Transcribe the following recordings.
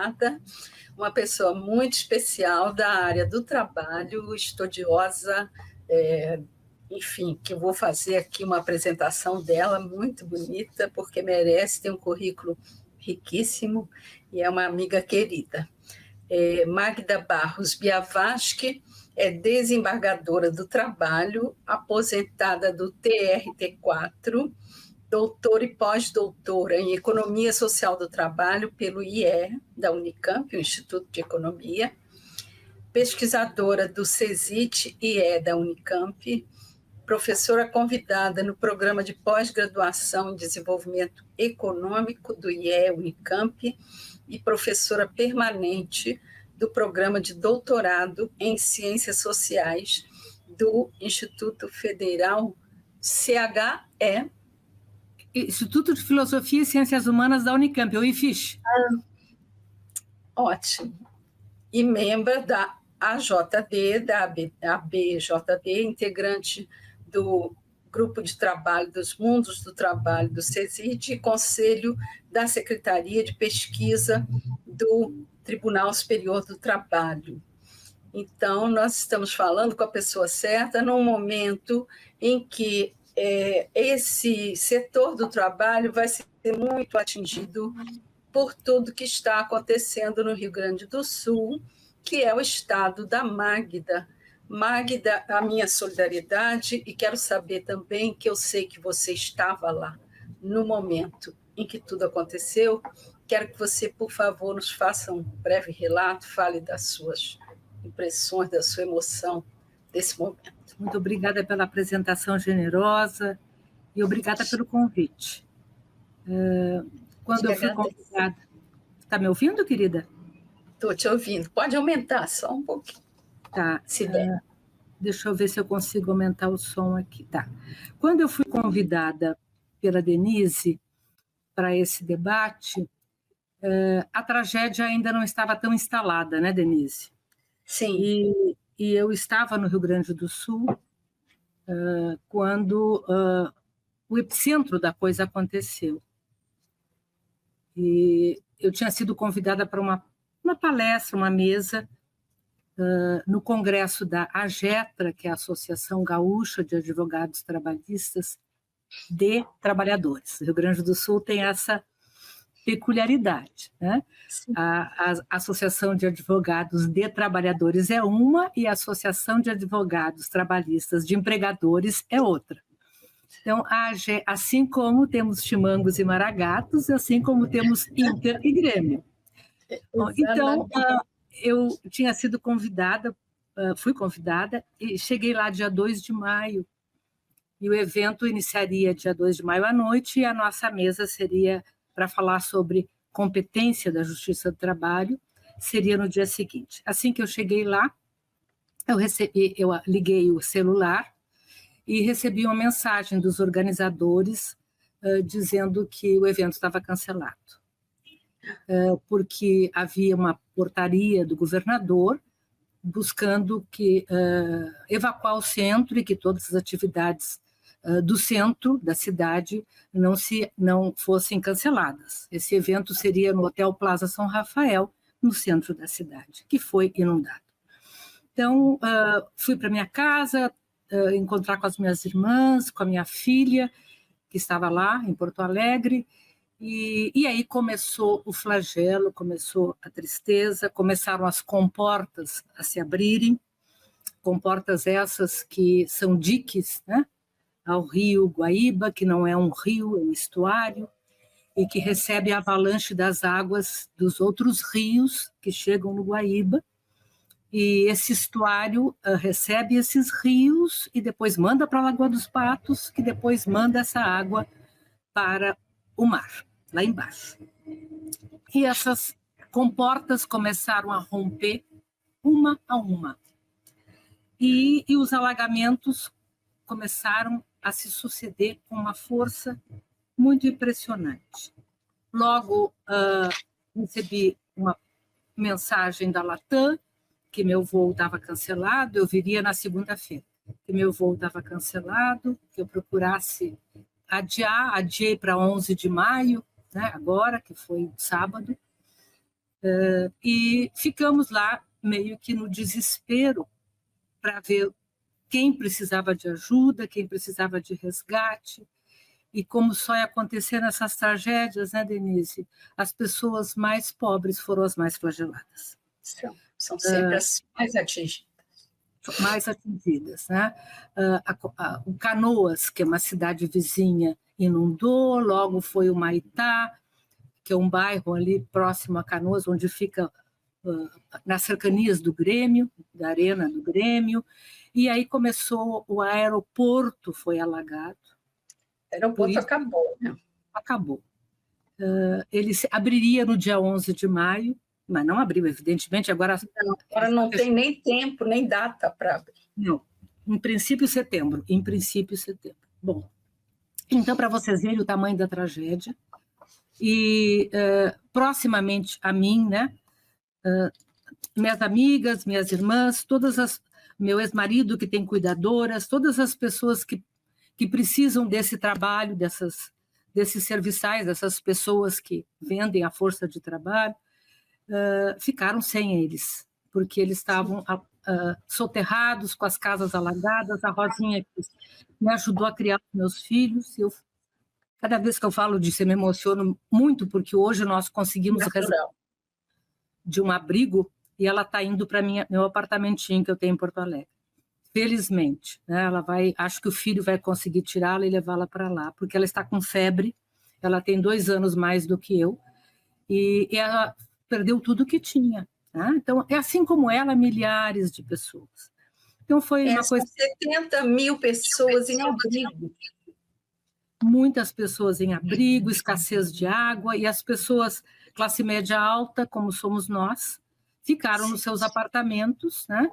convidada, uma pessoa muito especial da área do trabalho, estudiosa, enfim, que eu vou fazer aqui uma apresentação dela muito bonita, porque merece, tem um currículo riquíssimo e é uma amiga querida. Magda Barros Biavasque é desembargadora do trabalho, aposentada do TRT4, doutora e pós-doutora em Economia Social do Trabalho pelo IE, da Unicamp, o Instituto de Economia, pesquisadora do CESIT-IE da Unicamp, professora convidada no Programa de Pós-Graduação em Desenvolvimento Econômico do IE Unicamp e professora permanente do Programa de Doutorado em Ciências Sociais do Instituto Federal CHE, Instituto de Filosofia e Ciências Humanas da Unicamp, o IFISH. Ótimo. E membro da AJD, da ABJD, integrante do Grupo de Trabalho dos Mundos do Trabalho do CESID e Conselho da Secretaria de Pesquisa do Tribunal Superior do Trabalho. Então, nós estamos falando com a pessoa certa num momento em que esse setor do trabalho vai ser muito atingido por tudo que está acontecendo no Rio Grande do Sul, que é o estado da Magda. Magda, a minha solidariedade, e quero saber também, que eu sei que você estava lá no momento em que tudo aconteceu, quero que você, por favor, nos faça um breve relato, fale das suas impressões, da sua emoção desse momento. Muito obrigada pela apresentação generosa e obrigada pelo convite. Quando eu fui convidada... Está me ouvindo, querida? Estou te ouvindo. Pode aumentar só um pouquinho. Tá. Se der. Deixa eu ver se eu consigo aumentar o som aqui. Tá. Quando eu fui convidada pela Denise para esse debate, a tragédia ainda não estava tão instalada, né, Denise? Sim. E eu estava no Rio Grande do Sul quando o epicentro da coisa aconteceu. E eu tinha sido convidada para uma palestra, uma mesa, no congresso da AGETRA, que é a Associação Gaúcha de Advogados Trabalhistas de Trabalhadores. O Rio Grande do Sul tem essa peculiaridade, né? A Associação de Advogados de Trabalhadores é uma e a Associação de Advogados Trabalhistas de Empregadores é outra. Então, assim como temos chimangos e maragatos, assim como temos Inter e Grêmio. Então, eu tinha sido convidada, fui convidada, e cheguei lá dia 2 de maio, e o evento iniciaria dia 2 de maio à noite, e a nossa mesa seria para falar sobre competência da Justiça do Trabalho, seria no dia seguinte. Assim que eu cheguei lá, eu liguei o celular e recebi uma mensagem dos organizadores dizendo que o evento estava cancelado, porque havia uma portaria do governador buscando evacuar o centro e que todas as atividades do centro da cidade não fossem canceladas. Esse evento seria no Hotel Plaza São Rafael, no centro da cidade, que foi inundado. Então, fui para minha casa, encontrar com as minhas irmãs, com a minha filha, que estava lá em Porto Alegre, e aí começou o flagelo, começou a tristeza, começaram as comportas a se abrirem, comportas essas que são diques, né, ao rio Guaíba, que não é um rio, é um estuário, e que recebe a avalanche das águas dos outros rios que chegam no Guaíba, e esse estuário recebe esses rios e depois manda para a Lagoa dos Patos, que depois manda essa água para o mar, lá embaixo. E essas comportas começaram a romper uma a uma. E os alagamentos começaram a se suceder com uma força muito impressionante. Logo, recebi uma mensagem da Latam, que meu voo estava cancelado, eu viria na segunda-feira, que meu voo estava cancelado, que eu procurasse adiei para 11 de maio, né, agora, que foi sábado, E ficamos lá meio que no desespero para ver quem precisava de ajuda, quem precisava de resgate. E como só ia acontecer nessas tragédias, né, Denise? As pessoas mais pobres foram as mais flageladas. São sempre as mais atingidas. Mais atingidas, né? O Canoas, que é uma cidade vizinha, inundou, logo foi o Maitá, que é um bairro ali próximo a Canoas, onde fica nas cercanias do Grêmio, da arena do Grêmio, e aí começou, o aeroporto foi alagado. O aeroporto acabou, né? Acabou. Ele abriria no dia 11 de maio, mas não abriu, evidentemente. Agora não tem nem tempo, nem data para abrir. Não, em princípio, setembro. Em princípio, setembro. Bom, então, para vocês verem o tamanho da tragédia, e proximamente a mim, né, minhas amigas, minhas irmãs, meu ex-marido que tem cuidadoras, todas as pessoas que precisam desse trabalho, desses serviçais, dessas pessoas que vendem a força de trabalho, ficaram sem eles, porque eles estavam soterrados, com as casas alagadas. A Rosinha que me ajudou a criar meus filhos. Cada vez que eu falo disso, eu me emociono muito, porque hoje nós conseguimos reservar de um abrigo e ela está indo para meu apartamentinho que eu tenho em Porto Alegre. Felizmente, né? Acho que o filho vai conseguir tirá-la e levá-la para lá, porque ela está com febre, ela tem 2 anos mais do que eu, e ela perdeu tudo que tinha. Né? Então, é assim como ela, milhares de pessoas. Então, foi uma coisa... 70 mil pessoas em abrigo. Muitas pessoas em abrigo, escassez de água, e as pessoas, classe média alta, como somos nós, ficaram nos seus apartamentos, né?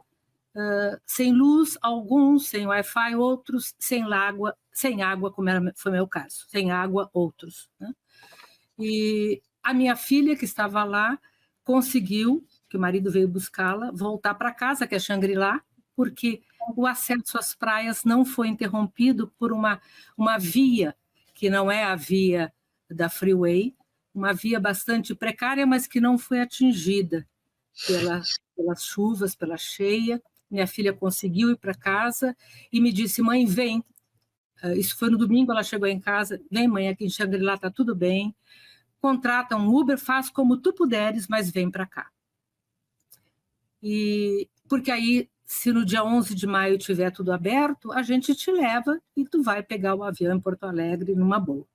Sem luz, alguns sem Wi-Fi, outros sem água, como foi meu caso, sem água, outros. Né? E a minha filha, que estava lá, conseguiu, que o marido veio buscá-la, voltar para casa, que é Xangri-Lá, porque o acesso às praias não foi interrompido por uma via, que não é a via da Freeway, uma via bastante precária, mas que não foi atingida pelas chuvas, pela cheia. Minha filha conseguiu ir para casa e me disse: mãe, vem. Isso foi no domingo, ela chegou em casa: vem, mãe, aqui em Xangri-Lá está tudo bem. Contrata um Uber, faz como tu puderes, mas vem para cá. Porque aí, se no dia 11 de maio tiver tudo aberto, a gente te leva e tu vai pegar o avião em Porto Alegre numa boa.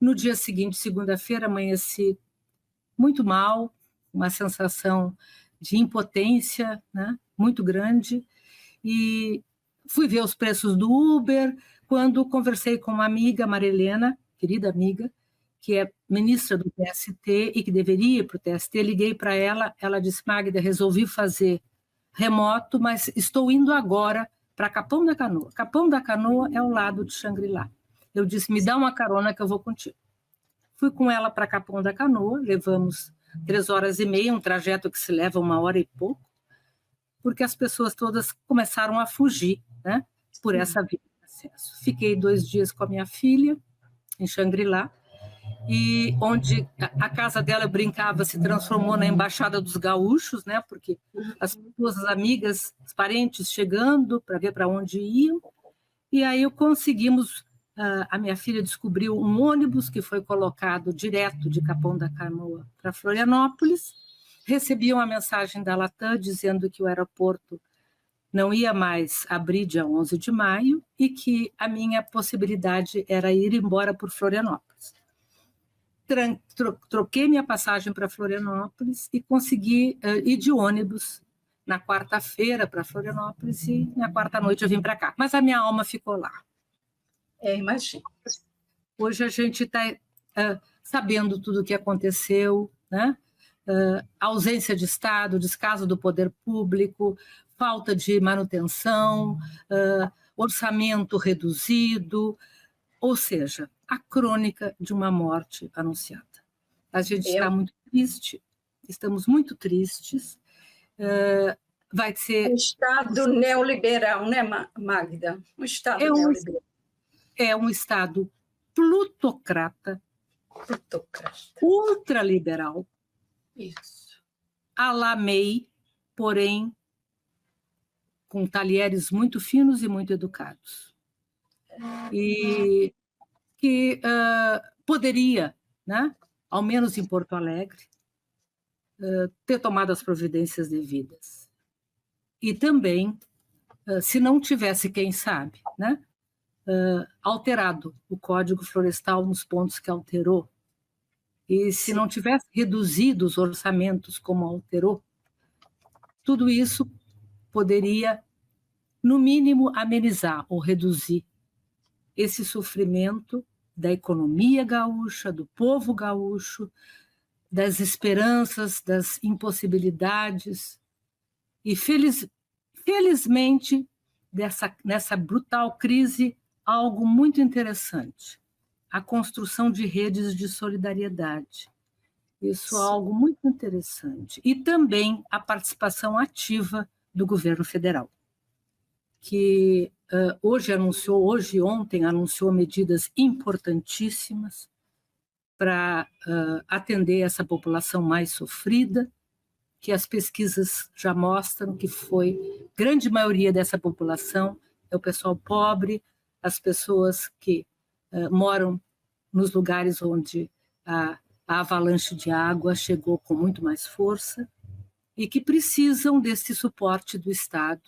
No dia seguinte, segunda-feira, amanheci muito mal, uma sensação de impotência, né, muito grande, e fui ver os preços do Uber, quando conversei com uma amiga, Marilena, querida amiga, que é ministra do TST e que deveria ir para o TST, liguei para ela, ela disse: Magda, resolvi fazer remoto, mas estou indo agora para Capão da Canoa. Capão da Canoa é ao lado de Xangri-Lá. Eu disse: me dá uma carona que eu vou contigo. Fui com ela para Capão da Canoa, levamos 3 horas e meia, um trajeto que se leva 1 hora e pouco, porque as pessoas todas começaram a fugir, né, por essa via de acesso. Fiquei 2 dias com a minha filha, em Xangri-Lá, e onde a casa dela, eu brincava, se transformou na Embaixada dos Gaúchos, né, porque as pessoas, as amigas, os parentes chegando para ver para onde iam, e aí conseguimos... a minha filha descobriu um ônibus que foi colocado direto de Capão da Canoa para Florianópolis. Recebi uma mensagem da Latam dizendo que o aeroporto não ia mais abrir dia 11 de maio e que a minha possibilidade era ir embora por Florianópolis. Troquei minha passagem para Florianópolis e consegui ir de ônibus na quarta-feira para Florianópolis, e na quarta noite eu vim para cá. Mas a minha alma ficou lá. Imagino. Hoje a gente está sabendo tudo o que aconteceu, né? Ausência de Estado, descaso do poder público, falta de manutenção, orçamento reduzido, ou seja, a crônica de uma morte anunciada. A gente está muito triste, estamos muito tristes. Vai ser... Um Estado neoliberal, né, Magda? Um Estado neoliberal. É um Estado plutocrata, ultraliberal. Isso. à la MEI, porém com talheres muito finos e muito educados. E que poderia, né, ao menos em Porto Alegre, ter tomado as providências devidas. E também, se não tivesse, quem sabe, né, alterado o Código Florestal nos pontos que alterou, e se não tivesse reduzido os orçamentos como alterou, tudo isso poderia, no mínimo, amenizar ou reduzir esse sofrimento da economia gaúcha, do povo gaúcho, das esperanças, das impossibilidades. E, felizmente, nessa brutal crise, algo muito interessante, a construção de redes de solidariedade. Isso é algo muito interessante. E também a participação ativa do governo federal, que ontem anunciou medidas importantíssimas para atender essa população mais sofrida, que as pesquisas já mostram que foi grande maioria dessa população é o pessoal pobre, as pessoas que moram nos lugares onde a avalanche de água chegou com muito mais força e que precisam desse suporte do Estado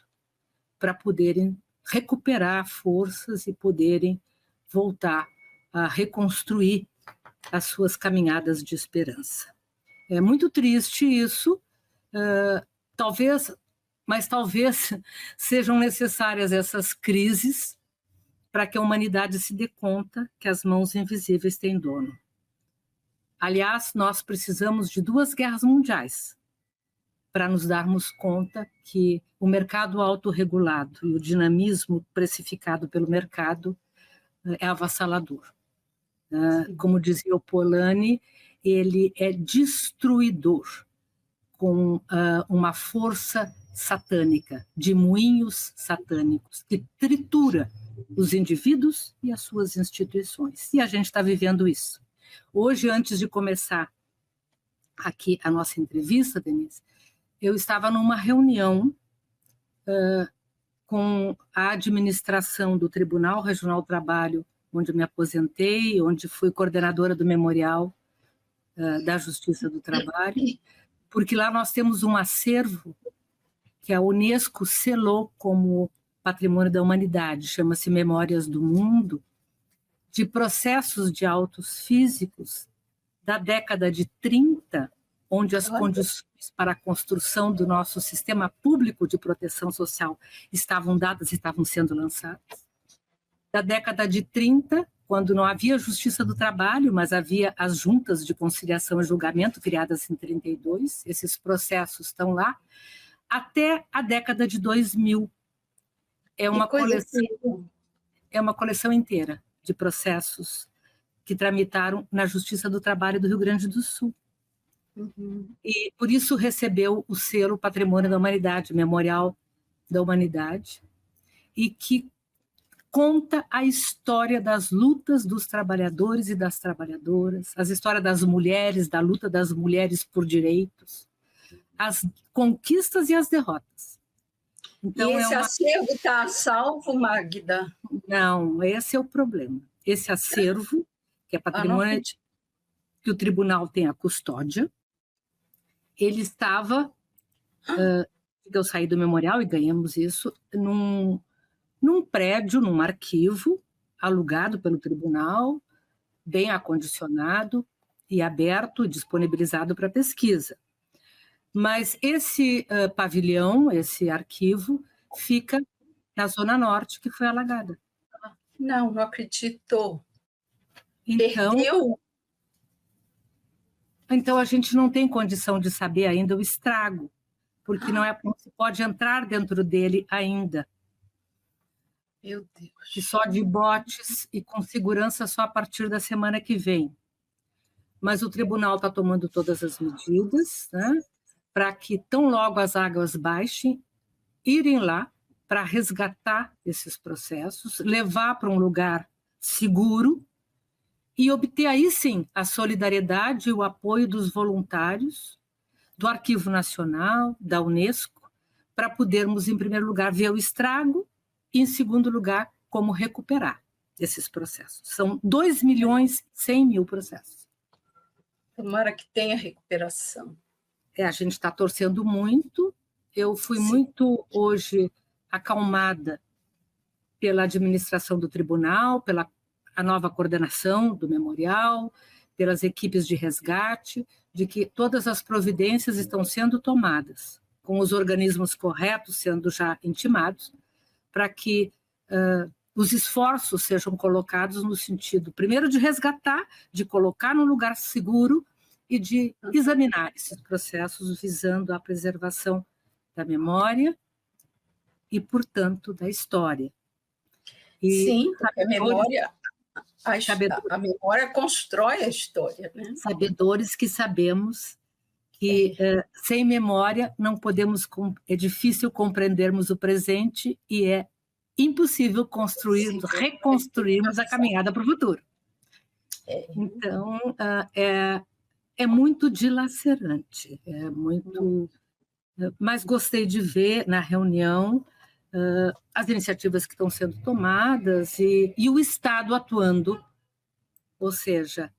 para poderem recuperar forças e poderem voltar a reconstruir as suas caminhadas de esperança. É muito triste isso, mas talvez sejam necessárias essas crises para que a humanidade se dê conta que as mãos invisíveis têm dono. Aliás, nós precisamos de 2 guerras mundiais para nos darmos conta que o mercado autorregulado e o dinamismo precificado pelo mercado é avassalador. Como dizia o Polanyi, ele é destruidor, com uma força satânica, de moinhos satânicos, que tritura os indivíduos e as suas instituições. E a gente está vivendo isso. Hoje, antes de começar aqui a nossa entrevista, Denise, eu estava numa reunião com a administração do Tribunal Regional do Trabalho, onde me aposentei, onde fui coordenadora do Memorial da Justiça do Trabalho, porque lá nós temos um acervo que a Unesco selou como Patrimônio da Humanidade, chama-se Memórias do Mundo, de processos de autos físicos da década de 30, onde as condições para a construção do nosso sistema público de proteção social estavam dadas e estavam sendo lançadas. Da década de 30, quando não havia justiça do trabalho, mas havia as juntas de conciliação e julgamento, criadas em 32, esses processos estão lá, até a década de 2000. É uma coleção inteira de processos que tramitaram na Justiça do Trabalho do Rio Grande do Sul. Uhum. E por isso recebeu o selo Patrimônio da Humanidade, Memorial da Humanidade, e que conta a história das lutas dos trabalhadores e das trabalhadoras, as histórias das mulheres, da luta das mulheres por direitos, as conquistas e as derrotas. Então, e esse acervo está a salvo, Magda? Não, esse é o problema. Esse acervo, que é patrimônio que o tribunal tem a custódia, ele estava, eu saí do memorial e ganhamos isso, num prédio, num arquivo, alugado pelo tribunal, bem acondicionado e aberto, disponibilizado para pesquisa. Mas esse pavilhão, esse arquivo, fica na Zona Norte, que foi alagada. Não acredito. Então, perdeu? Então, a gente não tem condição de saber ainda o estrago, porque não se pode entrar dentro dele ainda. Meu Deus. Que só de botes e com segurança só a partir da semana que vem. Mas o tribunal está tomando todas as medidas, né, para que, tão logo as águas baixem, irem lá para resgatar esses processos, levar para um lugar seguro e obter aí sim a solidariedade e o apoio dos voluntários, do Arquivo Nacional, da Unesco, para podermos, em primeiro lugar, ver o estrago e, em segundo lugar, como recuperar esses processos. São 2.100.000 processos. Tomara que tenha recuperação. A gente está torcendo muito. Eu fui muito, hoje, acalmada pela administração do tribunal, pela a nova coordenação do memorial, pelas equipes de resgate, de que todas as providências estão sendo tomadas, com os organismos corretos sendo já intimados, para que os esforços sejam colocados no sentido, primeiro, de resgatar, de colocar num lugar seguro e de examinar esses processos visando a preservação da memória e, portanto, da história. Sim, porque a memória constrói a história, né? Sabedores que sabemos que sem memória não podemos, é difícil compreendermos o presente e é impossível reconstruirmos a caminhada para o futuro. Então, é muito dilacerante, mas gostei de ver na reunião as iniciativas que estão sendo tomadas e o Estado atuando, ou seja,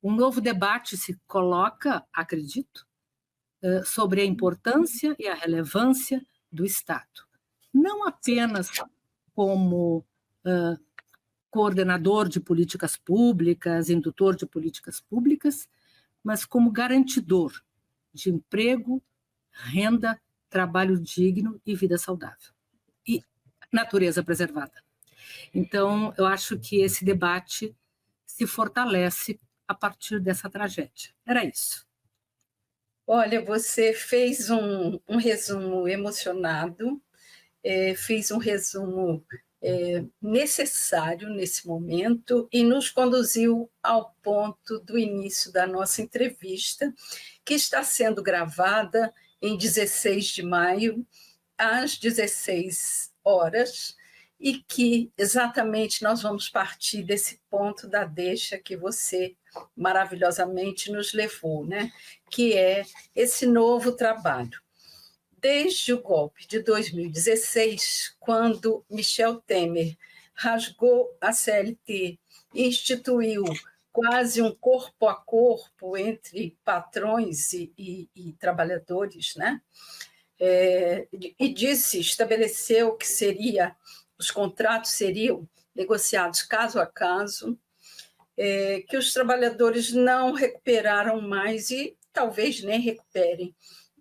um novo debate se coloca, acredito, sobre a importância e a relevância do Estado. Não apenas como coordenador de políticas públicas, indutor de políticas públicas, mas como garantidor de emprego, renda, trabalho digno e vida saudável. E natureza preservada. Então, eu acho que esse debate se fortalece a partir dessa tragédia. Era isso. Olha, você fez um resumo emocionado, fez um resumo necessário nesse momento e nos conduziu ao ponto do início da nossa entrevista, que está sendo gravada em 16 de maio, às 16 horas, e que exatamente nós vamos partir desse ponto da deixa que você maravilhosamente nos levou, né? Que é esse novo trabalho. Desde o golpe de 2016, quando Michel Temer rasgou a CLT e instituiu quase um corpo a corpo entre patrões e trabalhadores, né? E estabeleceu que os contratos seriam negociados caso a caso, que os trabalhadores não recuperaram mais e talvez nem recuperem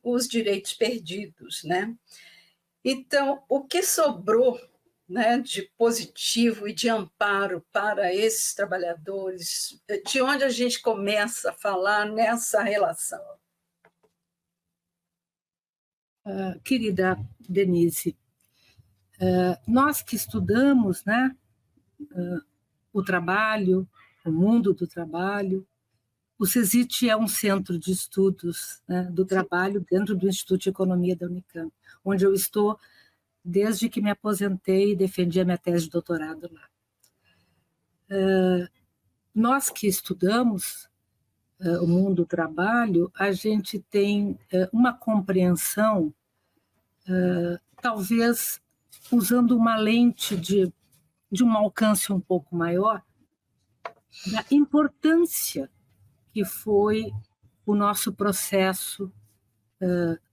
os direitos perdidos, né? Então, o que sobrou, né, de positivo e de amparo para esses trabalhadores? De onde a gente começa a falar nessa relação? Querida Denise, nós que estudamos, né, o trabalho, o mundo do trabalho, o CESIT é um centro de estudos, né, do trabalho dentro do Instituto de Economia da Unicamp, onde eu estou desde que me aposentei e defendi a minha tese de doutorado lá. Nós que estudamos o mundo do trabalho, a gente tem uma compreensão, talvez usando uma lente de um alcance um pouco maior, da importância que foi o nosso processo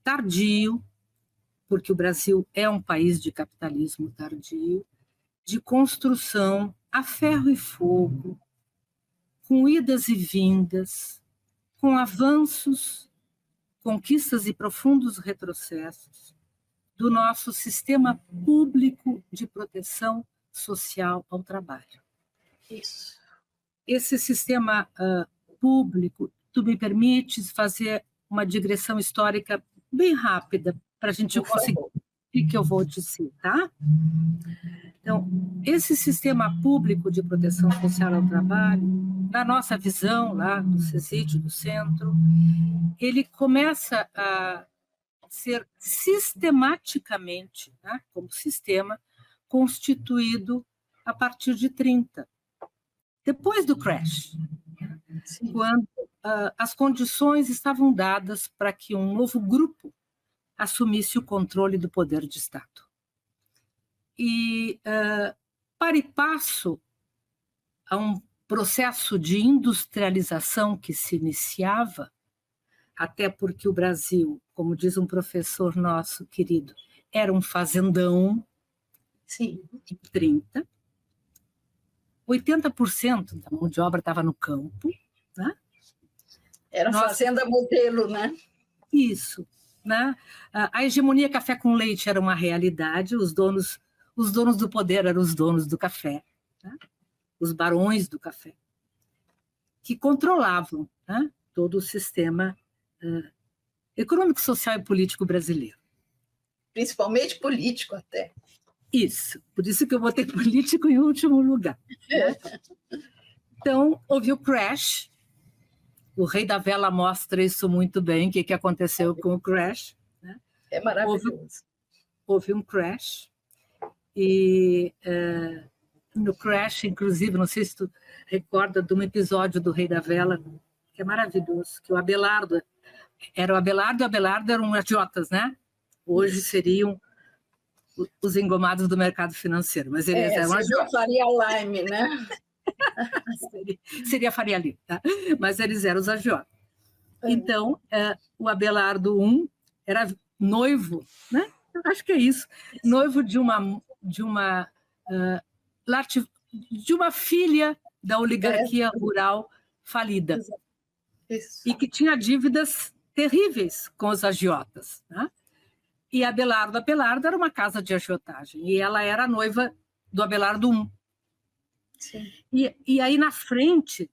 tardio, porque o Brasil é um país de capitalismo tardio, de construção a ferro e fogo, com idas e vindas, com avanços, conquistas e profundos retrocessos do nosso sistema público de proteção social ao trabalho. Isso. Esse sistema público, tu me permites fazer uma digressão histórica bem rápida para a gente conseguir o que eu vou dizer, tá? Então, esse sistema público de proteção social ao trabalho, na nossa visão lá do CESIT, do centro, ele começa a ser sistematicamente, né, como sistema, constituído a partir de 30. Depois do crash, quando as condições estavam dadas para que um novo grupo assumisse o controle do poder de Estado. E, para e passo a um processo de industrialização que se iniciava, até porque o Brasil, como diz um professor nosso querido, era um fazendão. Sim. Em 30, 80% da mão de obra estava no campo, né? Era fazenda modelo, né? Isso, né? A hegemonia café com leite era uma realidade, os donos do poder eram os donos do café, né? Os barões do café, que controlavam, né, todo o sistema econômico, social e político brasileiro. Principalmente político até. Isso, por isso que eu botei político em último lugar. Né? Então, houve o crash, o Rei da Vela mostra isso muito bem, o que aconteceu com o crash. Né? É maravilhoso. Houve um crash, e no crash, inclusive, não sei se tu recorda de um episódio do Rei da Vela, que é maravilhoso, que o Abelardo era o Abelardo, e o Abelardo eram agiotas, né? Hoje seriam os engomados do mercado financeiro, mas eles eram agiotas. Faria Lime, né? seria Faria Lima, tá? Mas eles eram os agiotas. Então, o Abelardo I era noivo, né? Acho que é isso, noivo de uma filha da oligarquia rural falida. Isso. E que tinha dívidas terríveis com os agiotas, né? E Abelardo era uma casa de agiotagem, e ela era a noiva do Abelardo I. Sim. E aí na frente,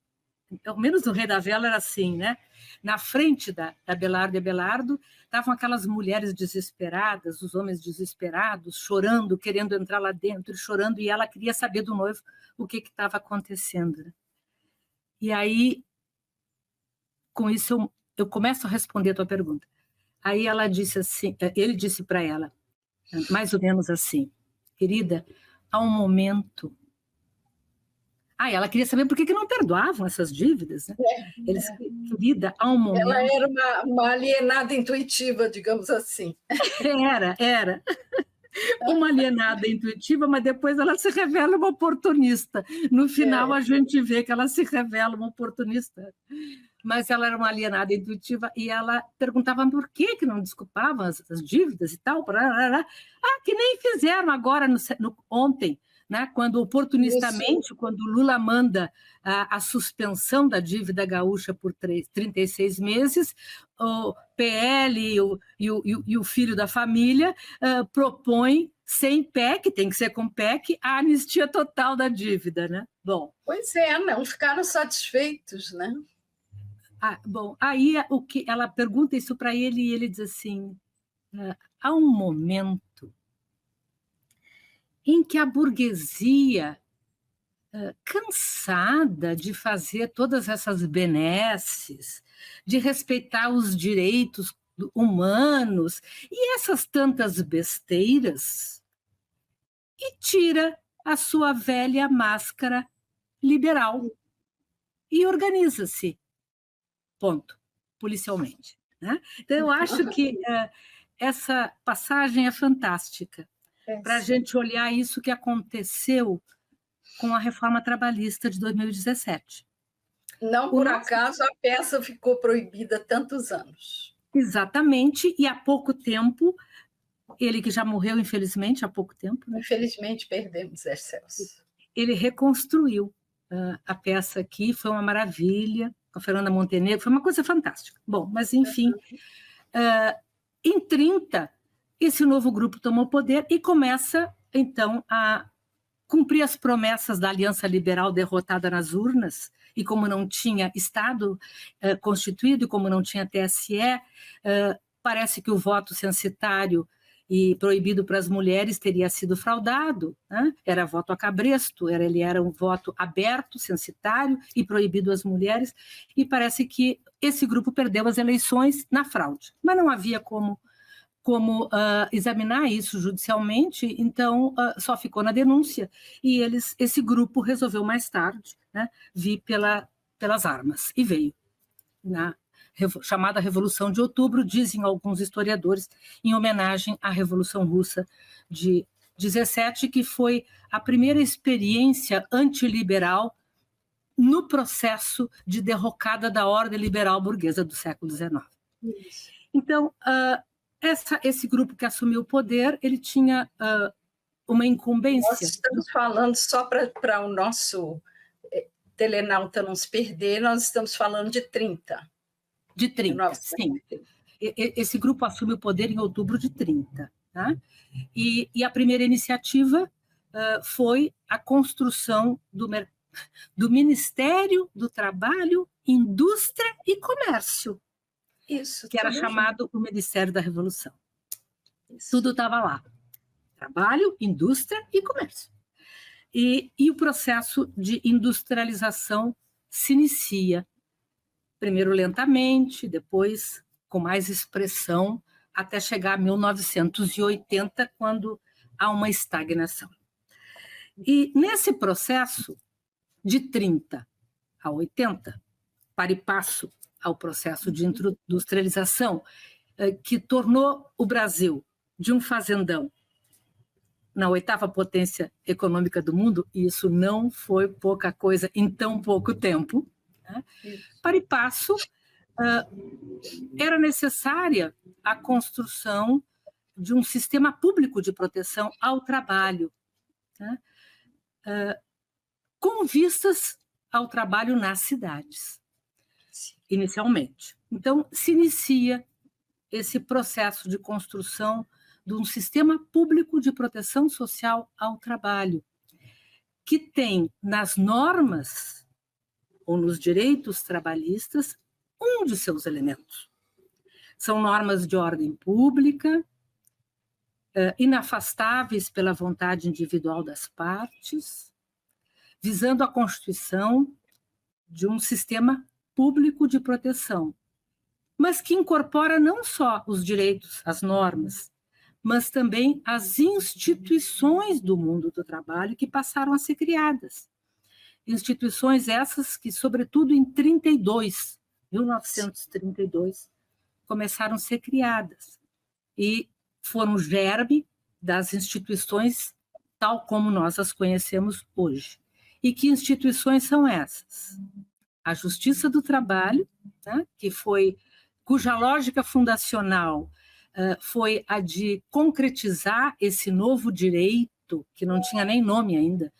pelo menos no Rei da Vela era assim, né? Na frente da Abelardo e Abelardo estavam aquelas mulheres desesperadas, os homens desesperados, chorando, querendo entrar lá dentro, chorando, e ela queria saber do noivo o que estava acontecendo. Né? E aí, com isso, eu começo a responder a tua pergunta. Aí ela disse assim, ele disse para ela, mais ou menos assim, querida, há um momento... ela queria saber por que não perdoavam essas dívidas. Né? Querida, há um momento... Ela era uma alienada intuitiva, digamos assim. Era. Uma alienada intuitiva, mas depois ela se revela uma oportunista. No final, a gente vê que ela se revela uma oportunista. Mas ela era uma alienada intuitiva e ela perguntava por que não desculpavam as dívidas e tal. Que nem fizeram agora, ontem, né, quando oportunistamente, quando Lula manda a suspensão da dívida gaúcha por 36 meses, o PL e o filho da família propõem, sem PEC, tem que ser com PEC, a anistia total da dívida. Né? Bom, pois é, não ficaram satisfeitos, né? Bom, aí o que ela pergunta isso para ele e ele diz assim: há um momento em que a burguesia, cansada de fazer todas essas benesses, de respeitar os direitos humanos e essas tantas besteiras, e tira a sua velha máscara liberal e organiza-se. Ponto, policialmente. Né? Então, eu acho que essa passagem é fantástica para a gente olhar isso que aconteceu com a reforma trabalhista de 2017. Não por acaso a peça ficou proibida tantos anos. Exatamente, e há pouco tempo, ele que já morreu, infelizmente, há pouco tempo. Né? Infelizmente, perdemos Celso. Ele reconstruiu a peça aqui, foi uma maravilha, com a Fernanda Montenegro, foi uma coisa fantástica. Bom, mas enfim, em 30, esse novo grupo tomou poder e começa, então, a cumprir as promessas da Aliança Liberal derrotada nas urnas, e como não tinha Estado constituído, e como não tinha TSE, parece que o voto censitário e proibido para as mulheres teria sido fraudado, né? Era voto a cabresto, ele era um voto aberto, censitário e proibido às mulheres, e parece que esse grupo perdeu as eleições na fraude, mas não havia como examinar isso judicialmente, então só ficou na denúncia, e esse grupo resolveu mais tarde, né, vir pelas armas, e veio. na chamada Revolução de Outubro, dizem alguns historiadores, em homenagem à Revolução Russa de 17, que foi a primeira experiência antiliberal no processo de derrocada da ordem liberal burguesa do século XIX. Então, esse grupo que assumiu o poder, ele tinha uma incumbência. Nós estamos falando, só para o nosso telenauta não se perder, nós estamos falando de 30. De 30, sim. Esse grupo assume o poder em outubro de 30. Tá? E a primeira iniciativa foi a construção do Ministério do Trabalho, Indústria e Comércio, isso, que era chamado o Ministério da Revolução. Isso. Tudo estava lá. Trabalho, indústria e comércio. E o processo de industrialização se inicia, primeiro lentamente, depois com mais expressão, até chegar a 1980, quando há uma estagnação. E nesse processo, de 30 a 80, para e passo ao processo de industrialização, que tornou o Brasil de um fazendão na 8ª potência econômica do mundo, e isso não foi pouca coisa em tão pouco tempo, né? Para e passo, era necessária a construção de um sistema público de proteção ao trabalho, né? Com vistas ao trabalho nas cidades, inicialmente. Então, se inicia esse processo de construção de um sistema público de proteção social ao trabalho, que tem nas normas ou nos direitos trabalhistas um de seus elementos. São normas de ordem pública, inafastáveis pela vontade individual das partes, visando a constituição de um sistema público de proteção, mas que incorpora não só os direitos, as normas, mas também as instituições do mundo do trabalho que passaram a ser criadas. Instituições essas que, sobretudo em 1932, começaram a ser criadas e foram germe das instituições tal como nós as conhecemos hoje. E que instituições são essas? A Justiça do Trabalho, né, cuja lógica fundacional foi a de concretizar esse novo direito, que não tinha nem nome ainda,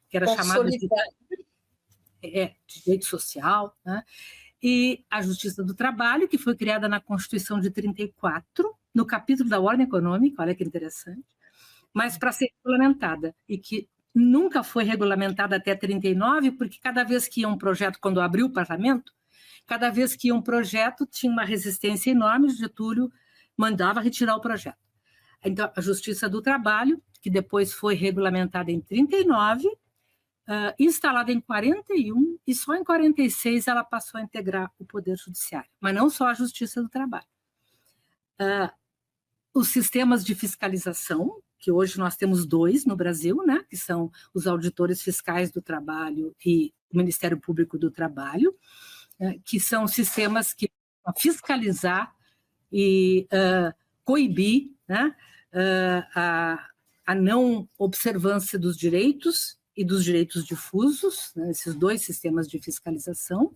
que era chamado de direito social, né? E a Justiça do Trabalho, que foi criada na Constituição de 34, no capítulo da Ordem Econômica, olha que interessante, mas para ser regulamentada, e que nunca foi regulamentada até 39, porque cada vez que ia um projeto, quando abriu o parlamento, cada vez que ia um projeto, tinha uma resistência enorme, Getúlio mandava retirar o projeto. Então, a Justiça do Trabalho, que depois foi regulamentada em 39, instalada em 41, e só em 46 ela passou a integrar o Poder Judiciário, mas não só a Justiça do Trabalho. Os sistemas de fiscalização, que hoje nós temos 2 no Brasil, né, que são os auditores fiscais do trabalho e o Ministério Público do Trabalho, que são sistemas que vão fiscalizar e coibir, né, a não observância dos direitos e dos direitos difusos, né, esses 2 sistemas de fiscalização,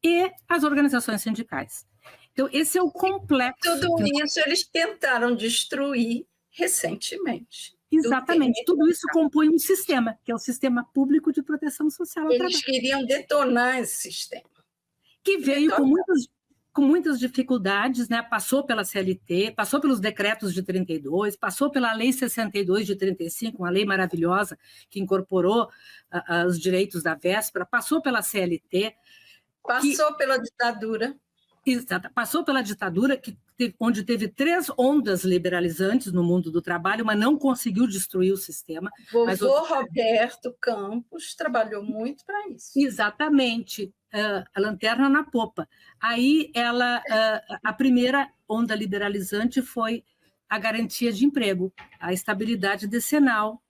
e as organizações sindicais. Então, esse é o complexo. Tudo isso eles tentaram destruir recentemente. Exatamente, tudo isso compõe um sistema, que é o Sistema Público de Proteção Social ao Trabalho. Eles queriam detonar esse sistema. Que veio com muitas dificuldades, né? Passou pela CLT, passou pelos decretos de 32, passou pela Lei 62 de 35, uma lei maravilhosa que incorporou os direitos da véspera, passou pela CLT. Passou pela ditadura. Exato, passou pela ditadura, onde teve 3 ondas liberalizantes no mundo do trabalho, mas não conseguiu destruir o sistema. Vovô Roberto Campos trabalhou muito para isso. Exatamente, a lanterna na popa. Aí a primeira onda liberalizante foi a garantia de emprego, a estabilidade decenal,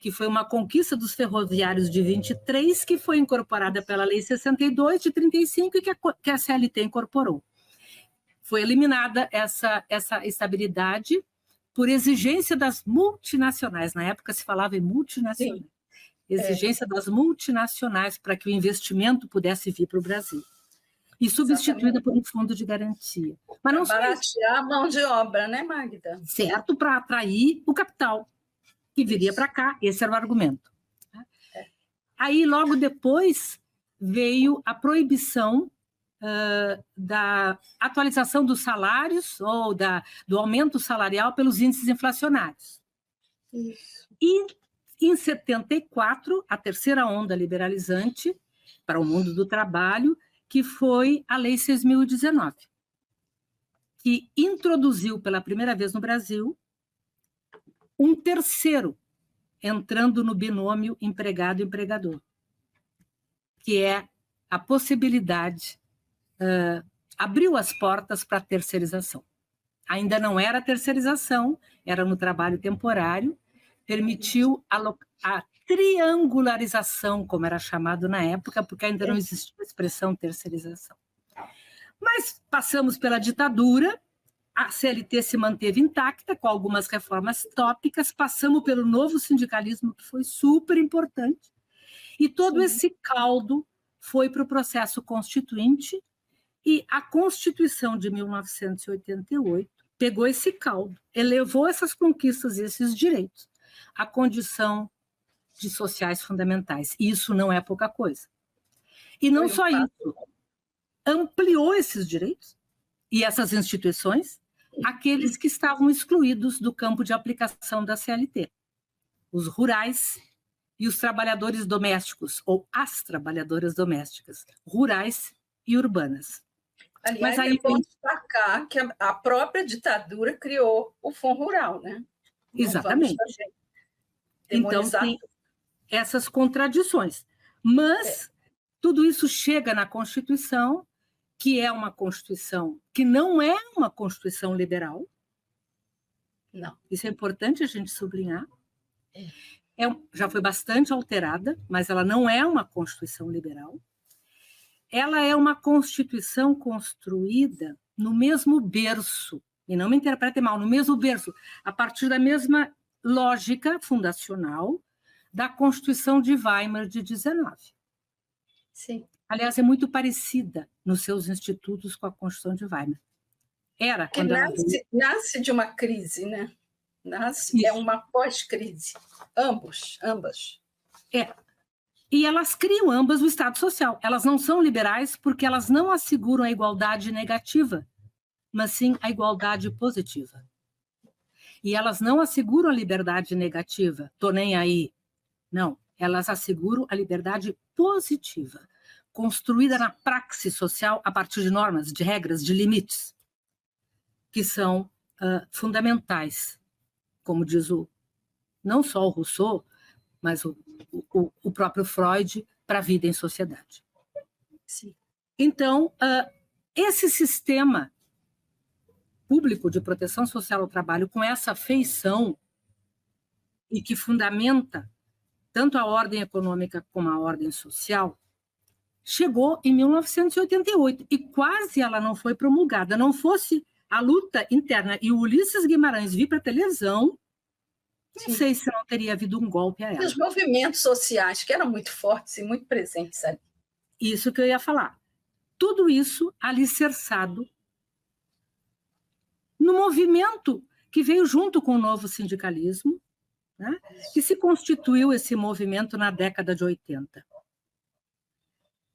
que foi uma conquista dos ferroviários de 23, que foi incorporada pela Lei 62 de 35 e que a CLT incorporou. Foi eliminada essa estabilidade por exigência das multinacionais. Na época se falava em multinacionais. Sim. Exigência das multinacionais para que o investimento pudesse vir para o Brasil. E substituída por um fundo de garantia. Mas não baratear a mão de obra, né, Magda? Certo, para atrair o capital que viria para cá. Esse era o argumento. Aí, logo depois, veio a proibição da atualização dos salários ou do aumento salarial pelos índices inflacionários. Isso. E, em 74, a terceira onda liberalizante para o mundo do trabalho, que foi a Lei 6.019, que introduziu pela primeira vez no Brasil um terceiro entrando no binômio empregado-empregador, que é a possibilidade, abriu as portas para a terceirização. Ainda não era terceirização, era no trabalho temporário, permitiu a triangularização, como era chamado na época, porque ainda não existia a expressão terceirização. Mas passamos pela ditadura, a CLT se manteve intacta, com algumas reformas tópicas, passamos pelo novo sindicalismo, que foi super importante, e todo esse caldo foi para o processo constituinte, e a Constituição de 1988 pegou esse caldo, elevou essas conquistas e esses direitos à condição de sociais fundamentais. E isso não é pouca coisa. E não só isso, ampliou esses direitos e essas instituições àqueles que estavam excluídos do campo de aplicação da CLT, os rurais e os trabalhadores domésticos, ou as trabalhadoras domésticas, rurais e urbanas. Aliás, é bom destacar que a própria ditadura criou o Fundo Rural, né? Exatamente. Então, tem essas contradições. Mas tudo isso chega na Constituição, que é uma Constituição que não é uma Constituição liberal. Não. Isso é importante a gente sublinhar. Já foi bastante alterada, mas ela não é uma Constituição liberal. Ela é uma Constituição construída no mesmo berço, e não me interpretem mal, no mesmo berço, a partir da mesma lógica fundacional da Constituição de Weimar de 19. Sim. Aliás, é muito parecida nos seus institutos com a Constituição de Weimar. Era que nasce de uma crise, né? É uma pós-crise. Ambas. E elas criam ambas o Estado Social. Elas não são liberais porque elas não asseguram a igualdade negativa, mas sim a igualdade positiva. E elas não asseguram a liberdade negativa, tô nem aí. Não, elas asseguram a liberdade positiva, construída na praxis social a partir de normas, de regras, de limites, que são fundamentais, como diz não só o Rousseau, mas o próprio Freud, para a vida em sociedade. Sim. Então, esse sistema público de proteção social ao trabalho, com essa feição e que fundamenta tanto a ordem econômica como a ordem social, chegou em 1988 e quase ela não foi promulgada. Não fosse a luta interna e o Ulisses Guimarães vir para a televisão, não sei se não teria havido um golpe a ela. E os movimentos sociais, que eram muito fortes e muito presentes ali. Isso que eu ia falar. Tudo isso alicerçado no movimento que veio junto com o novo sindicalismo, né, que se constituiu esse movimento na década de 80.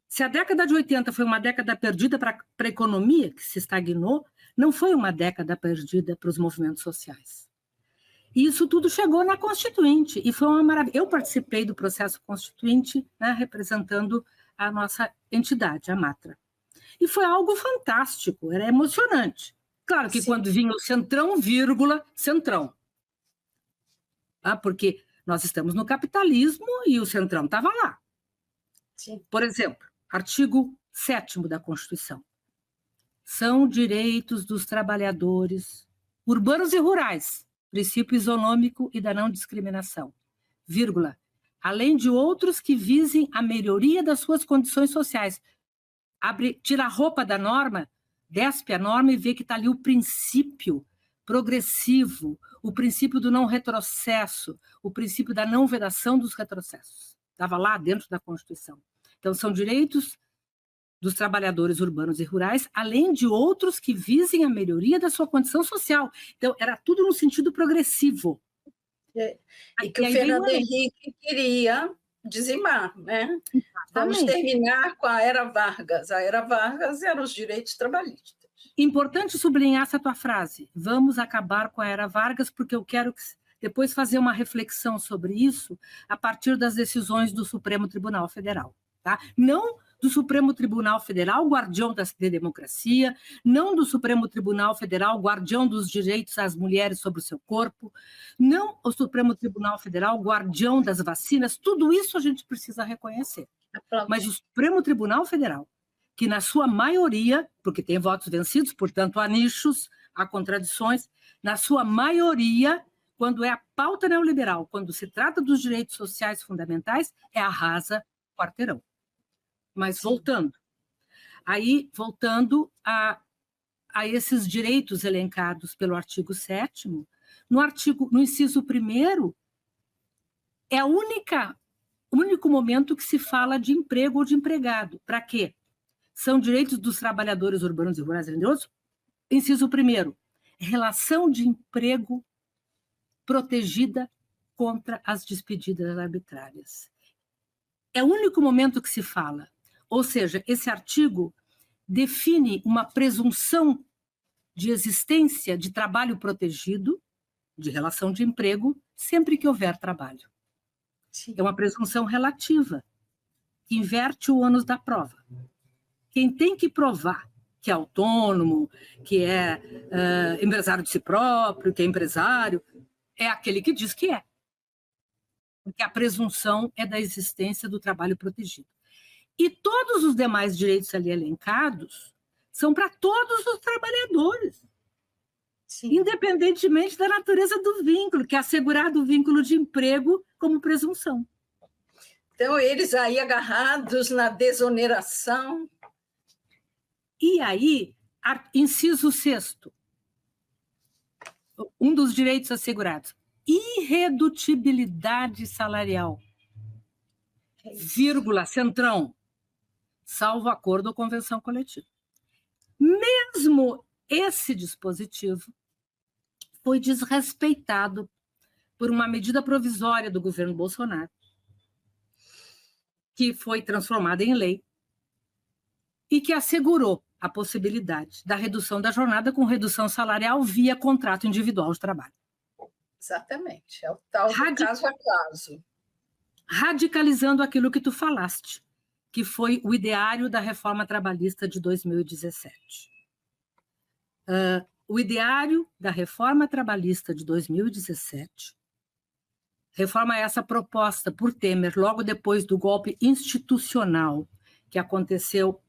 Se a década de 80 foi uma década perdida para a economia, que se estagnou, não foi uma década perdida para os movimentos sociais. E isso tudo chegou na Constituinte, e foi uma maravilha. Eu participei do processo Constituinte, né, representando a nossa entidade, a Matra. E foi algo fantástico, era emocionante. Claro que quando vinha o centrão, vírgula, centrão. Porque nós estamos no capitalismo e o centrão estava lá. Sim. Por exemplo, artigo 7º da Constituição. São direitos dos trabalhadores urbanos e rurais, princípio isonômico e da não discriminação, vírgula, além de outros que visem a melhoria das suas condições sociais. Tira a roupa da norma, despe a norma e vê que está ali o princípio progressivo, o princípio do não retrocesso, o princípio da não vedação dos retrocessos. Estava lá dentro da Constituição. Então, são direitos dos trabalhadores urbanos e rurais, além de outros que visem a melhoria da sua condição social. Então, era tudo no sentido progressivo. E que o Fernando Henrique queria dizimar, né? Vamos terminar com a Era Vargas. A Era Vargas eram os direitos trabalhistas. Importante sublinhar essa tua frase. Vamos acabar com a Era Vargas, porque eu quero depois fazer uma reflexão sobre isso a partir das decisões do Supremo Tribunal Federal. Tá? Não do Supremo Tribunal Federal, guardião da democracia, não do Supremo Tribunal Federal, guardião dos direitos às mulheres sobre o seu corpo, não o Supremo Tribunal Federal, guardião das vacinas, tudo isso a gente precisa reconhecer. Mas o Supremo Tribunal Federal, que na sua maioria, porque tem votos vencidos, portanto há nichos, há contradições, na sua maioria, quando é a pauta neoliberal, quando se trata dos direitos sociais fundamentais, é arrasa o quarteirão. Mas voltando a esses direitos elencados pelo artigo 7º, no inciso 1º, é o único momento que se fala de emprego ou de empregado. Para quê? São direitos dos trabalhadores urbanos e rurais, entre outros. Inciso 1º, relação de emprego protegida contra as despedidas arbitrárias. É o único momento que se fala. Ou seja, esse artigo define uma presunção de existência de trabalho protegido, de relação de emprego, sempre que houver trabalho. Sim. É uma presunção relativa, que inverte o ônus da prova. Quem tem que provar que é autônomo, que é empresário de si próprio, que é empresário, é aquele que diz que é. Porque a presunção é da existência do trabalho protegido. E todos os demais direitos ali elencados são para todos os trabalhadores, sim, independentemente da natureza do vínculo, que é assegurado o vínculo de emprego como presunção. Então, eles aí agarrados na desoneração. E aí, inciso 6º, um dos direitos assegurados, irredutibilidade salarial, vírgula, centrão, salvo acordo ou convenção coletiva. Mesmo esse dispositivo foi desrespeitado por uma medida provisória do governo Bolsonaro, que foi transformada em lei e que assegurou a possibilidade da redução da jornada com redução salarial via contrato individual de trabalho. Exatamente, é o tal do caso a caso. Radicalizando aquilo que tu falaste, que foi o ideário da reforma trabalhista de 2017. O ideário da reforma trabalhista de 2017, reforma essa proposta por Temer logo depois do golpe institucional que aconteceu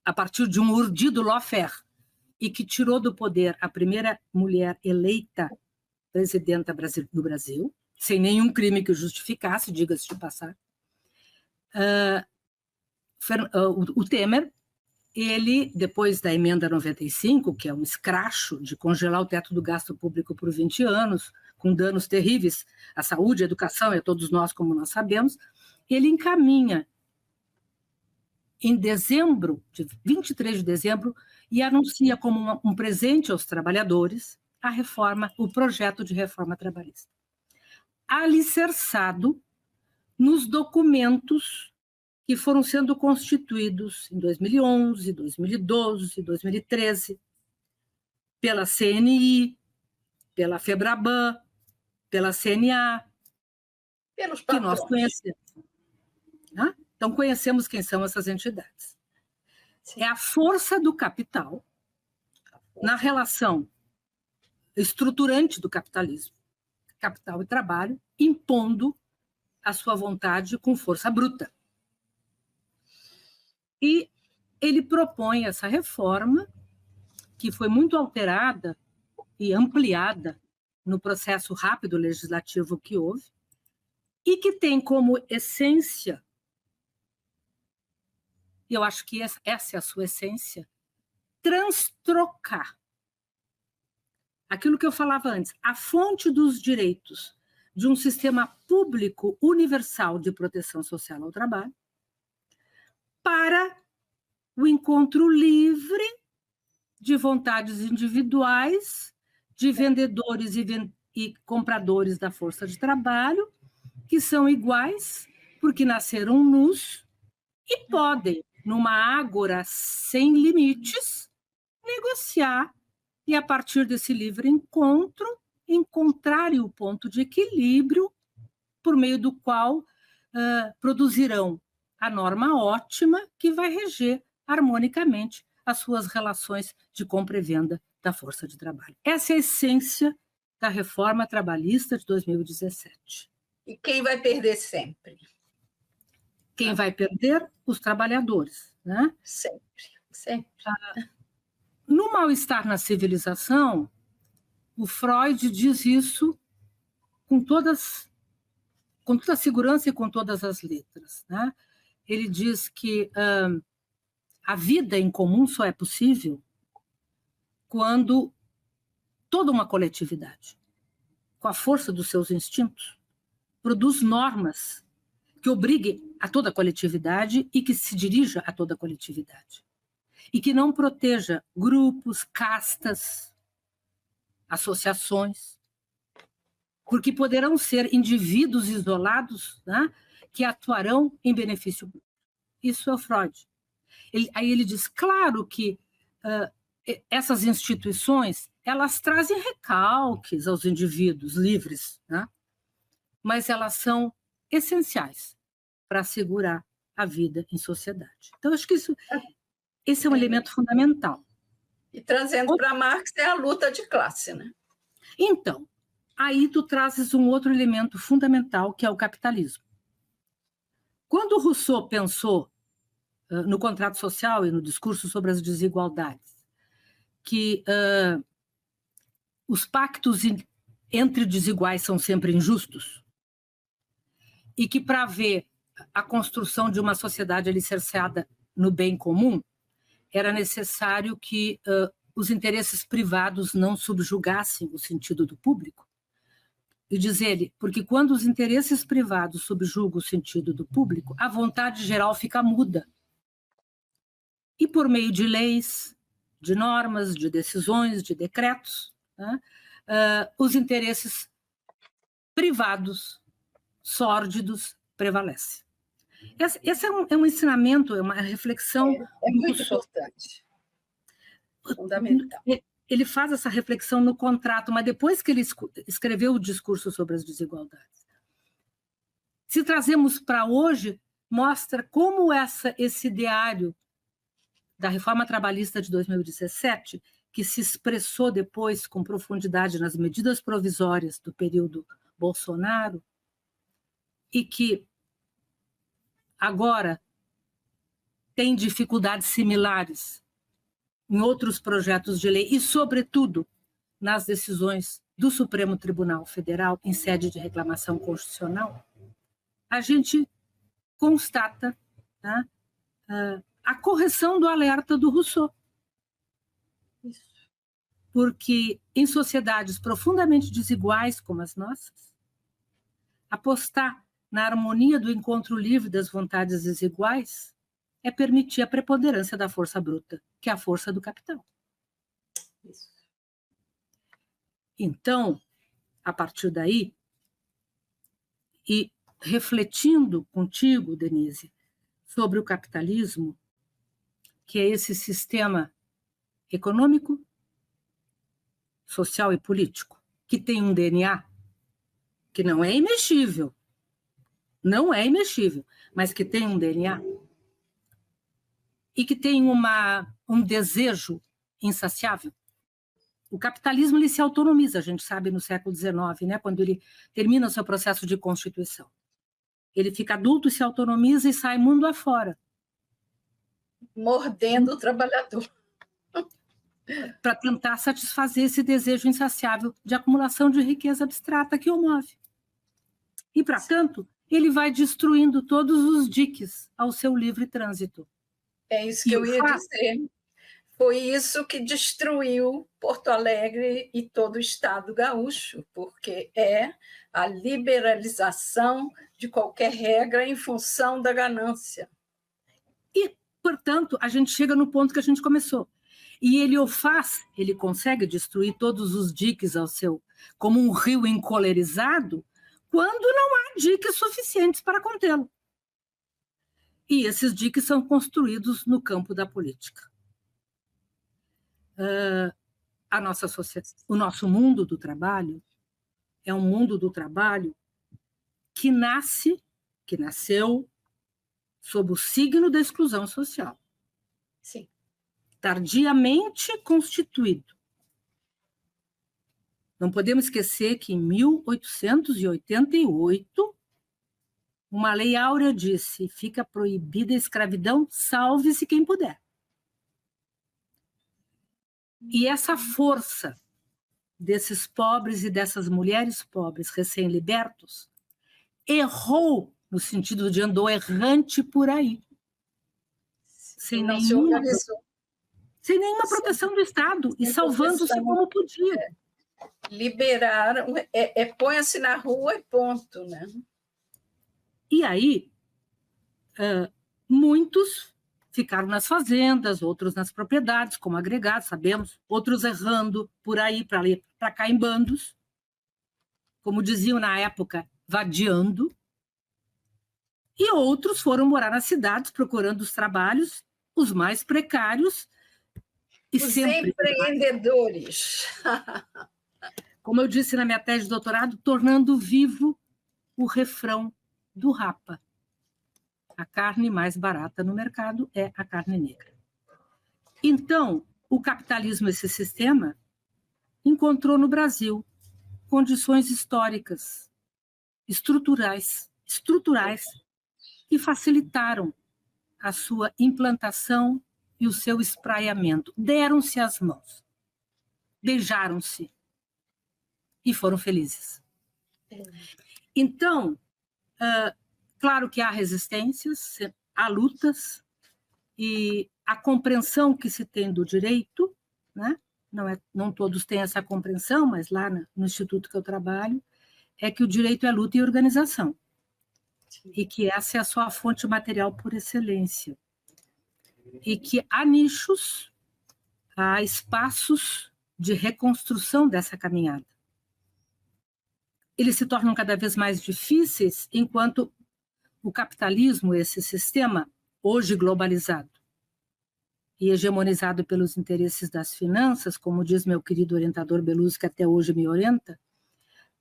a partir de um urdido lawfare e que tirou do poder a primeira mulher eleita presidenta do Brasil, sem nenhum crime que o justificasse, diga-se de passar. O Temer, ele, depois da emenda 95, que é um escracho de congelar o teto do gasto público por 20 anos, com danos terríveis à saúde, à educação e a todos nós, como nós sabemos, ele encaminha em dezembro, 23 de dezembro, e anuncia como um presente aos trabalhadores a reforma, o projeto de reforma trabalhista, alicerçado nos documentos que foram sendo constituídos em 2011, 2012, 2013, pela CNI, pela FEBRABAN, pela CNA, pelos que nós conhecemos. Né? Então, conhecemos quem são essas entidades. Sim. É a força do capital na relação estruturante do capitalismo, capital e trabalho, impondo a sua vontade com força bruta. E ele propõe essa reforma, que foi muito alterada e ampliada no processo rápido legislativo que houve, e que tem como essência, e eu acho que essa é a sua essência, transtrocar aquilo que eu falava antes, a fonte dos direitos de um sistema público universal de proteção social ao trabalho, para o encontro livre de vontades individuais, de vendedores e compradores da força de trabalho, que são iguais, porque nasceram nus e podem, numa ágora sem limites, negociar e, a partir desse livre encontro, encontrarem o ponto de equilíbrio por meio do qual produzirão a norma ótima que vai reger harmonicamente as suas relações de compra e venda da força de trabalho. Essa é a essência da reforma trabalhista de 2017. E quem vai perder sempre? Quem vai perder? Os trabalhadores, né? Sempre, sempre. No Mal-Estar na Civilização, o Freud diz isso com toda a segurança e com todas as letras, né? Ele diz que a vida em comum só é possível quando toda uma coletividade, com a força dos seus instintos, produz normas que obriguem a toda a coletividade e que se dirija a toda a coletividade. E que não proteja grupos, castas, associações, porque poderão ser indivíduos isolados, né, que atuarão em benefício público. Isso é o Freud. Aí ele diz, claro que essas instituições, elas trazem recalques aos indivíduos livres, né? Mas elas são essenciais para assegurar a vida em sociedade. Então, acho que esse é um elemento fundamental. E trazendo para Marx é a luta de classe, né? Então, aí tu trazes um outro elemento fundamental, que é o capitalismo. Quando Rousseau pensou no contrato social e no discurso sobre as desigualdades, que os pactos entre desiguais são sempre injustos, e que para haver a construção de uma sociedade alicerçada no bem comum, era necessário que os interesses privados não subjugassem o sentido do público. E diz ele, porque quando os interesses privados subjugam o sentido do público, a vontade geral fica muda. E por meio de leis, de normas, de decisões, de decretos, né, os interesses privados, sórdidos, prevalecem. Esse é um ensinamento, é uma reflexão. É muito importante. Fundamental. Ele faz essa reflexão no contrato, mas depois que ele escreveu o discurso sobre as desigualdades. Se trazemos para hoje, mostra como esse ideário da reforma trabalhista de 2017, que se expressou depois com profundidade nas medidas provisórias do período Bolsonaro, e que agora tem dificuldades similares em outros projetos de lei e, sobretudo, nas decisões do Supremo Tribunal Federal em sede de reclamação constitucional, a gente constata, né, a correção do alerta do Rousseau. Isso. Porque em sociedades profundamente desiguais como as nossas, apostar na harmonia do encontro livre das vontades desiguais é permitir a preponderância da força bruta, que é a força do capital. Isso. Então, a partir daí, e refletindo contigo, Denise, sobre o capitalismo, que é esse sistema econômico, social e político, que tem um DNA que não é imexível, mas que tem um DNA e que tem um desejo insaciável. O capitalismo ele se autonomiza, a gente sabe, no século XIX, né, quando ele termina o seu processo de constituição. Ele fica adulto, se autonomiza e sai mundo afora. Mordendo o trabalhador. Para tentar satisfazer esse desejo insaciável de acumulação de riqueza abstrata que o move. E, para tanto, ele vai destruindo todos os diques ao seu livre trânsito. É isso que eu ia dizer. Foi isso que destruiu Porto Alegre e todo o estado gaúcho, porque é a liberalização de qualquer regra em função da ganância. E, portanto, a gente chega no ponto que a gente começou. E ele o faz, ele consegue destruir todos os diques ao seu, como um rio encolerizado, quando não há diques suficientes para contê-lo. E esses diques são construídos no campo da política. O nosso mundo do trabalho é um mundo do trabalho que nasceu sob o signo da exclusão social. Sim. Tardiamente constituído. Não podemos esquecer que em 1888, uma lei áurea disse: fica proibida a escravidão, salve-se quem puder. E essa força desses pobres e dessas mulheres pobres recém-libertos errou no sentido de andou errante por aí, sem nenhuma proteção do Estado e salvando-se como podia. Liberaram, põe-se na rua e ponto, né? E aí, muitos ficaram nas fazendas, outros nas propriedades, como agregados, sabemos, outros errando por aí, para cá em bandos, como diziam na época, vadiando, e outros foram morar nas cidades procurando os trabalhos, os mais precários, e os sempre empreendedores. Como eu disse na minha tese de doutorado, tornando vivo o refrão do Rapa. A carne mais barata no mercado é a carne negra. Então, o capitalismo, esse sistema, encontrou no Brasil condições históricas, estruturais, que facilitaram a sua implantação e o seu espraiamento. Deram-se as mãos, beijaram-se e foram felizes. Então, claro que há resistências, há lutas, e a compreensão que se tem do direito, né? Não todos têm essa compreensão, mas lá no instituto que eu trabalho, é que o direito é luta e organização. E que essa é a sua fonte material por excelência. E que há nichos, há espaços de reconstrução dessa caminhada. Eles se tornam cada vez mais difíceis enquanto o capitalismo, esse sistema, hoje globalizado e hegemonizado pelos interesses das finanças, como diz meu querido orientador Beluso, que até hoje me orienta,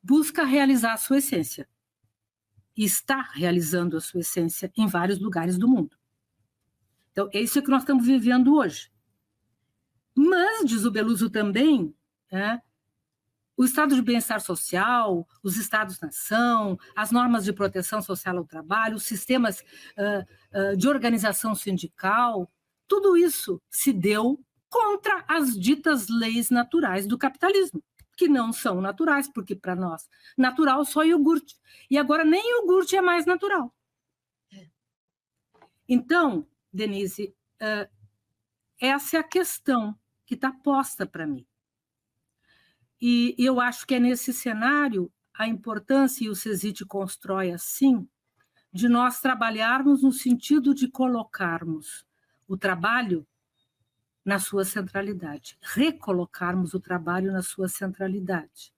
busca realizar a sua essência. E está realizando a sua essência em vários lugares do mundo. Então, é isso que nós estamos vivendo hoje. Mas, diz o Beluso também, o estado de bem-estar social, os estados-nação, as normas de proteção social ao trabalho, os sistemas de organização sindical, tudo isso se deu contra as ditas leis naturais do capitalismo, que não são naturais, porque para nós, natural só iogurte. E agora nem iogurte é mais natural. Então, Denise, essa é a questão que está posta para mim. E eu acho que é nesse cenário a importância, e o CESIT constrói assim, de nós trabalharmos no sentido de colocarmos o trabalho na sua centralidade, recolocarmos o trabalho na sua centralidade.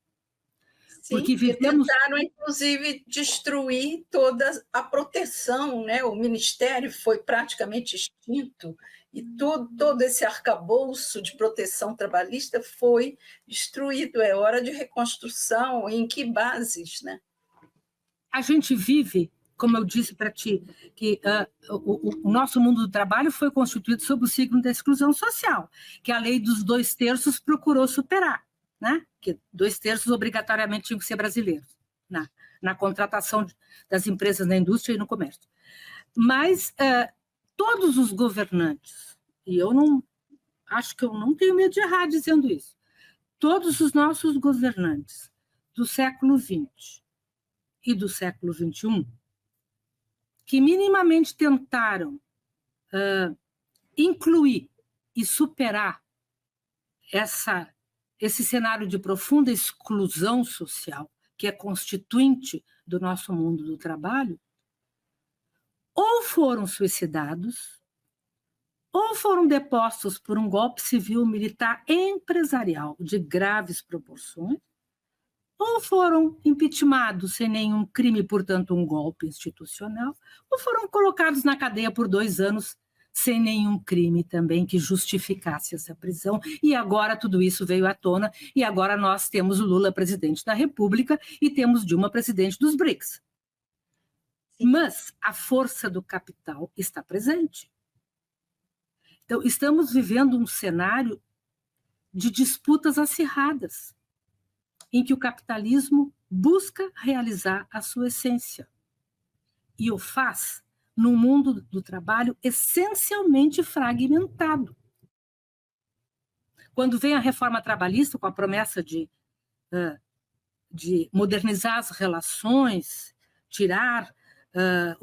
Sim, porque tentaram, inclusive, destruir toda a proteção, né? O Ministério foi praticamente extinto, e todo esse arcabouço de proteção trabalhista foi destruído. É hora de reconstrução. Em que bases, né? A gente vive, como eu disse para ti, que o nosso mundo do trabalho foi constituído sob o signo da exclusão social, que a lei dos 2/3 procurou superar, né? Que 2/3 obrigatoriamente tinham que ser brasileiros, na contratação das empresas na indústria e no comércio. Mas todos os governantes, e eu não acho que eu não tenho medo de errar dizendo isso, todos os nossos governantes do século XX e do século XXI que minimamente tentaram incluir e superar esse cenário de profunda exclusão social, que é constituinte do nosso mundo do trabalho, ou foram suicidados, ou foram depostos por um golpe civil militar empresarial de graves proporções, ou foram impeachmentados sem nenhum crime, portanto, um golpe institucional, ou foram colocados na cadeia por 2 anos sem nenhum crime também que justificasse essa prisão. E agora tudo isso veio à tona, e agora nós temos o Lula presidente da República e temos Dilma presidente dos BRICS. Mas a força do capital está presente. Então, estamos vivendo um cenário de disputas acirradas, em que o capitalismo busca realizar a sua essência. E o faz num mundo do trabalho essencialmente fragmentado. Quando vem a reforma trabalhista com a promessa de modernizar as relações, tirar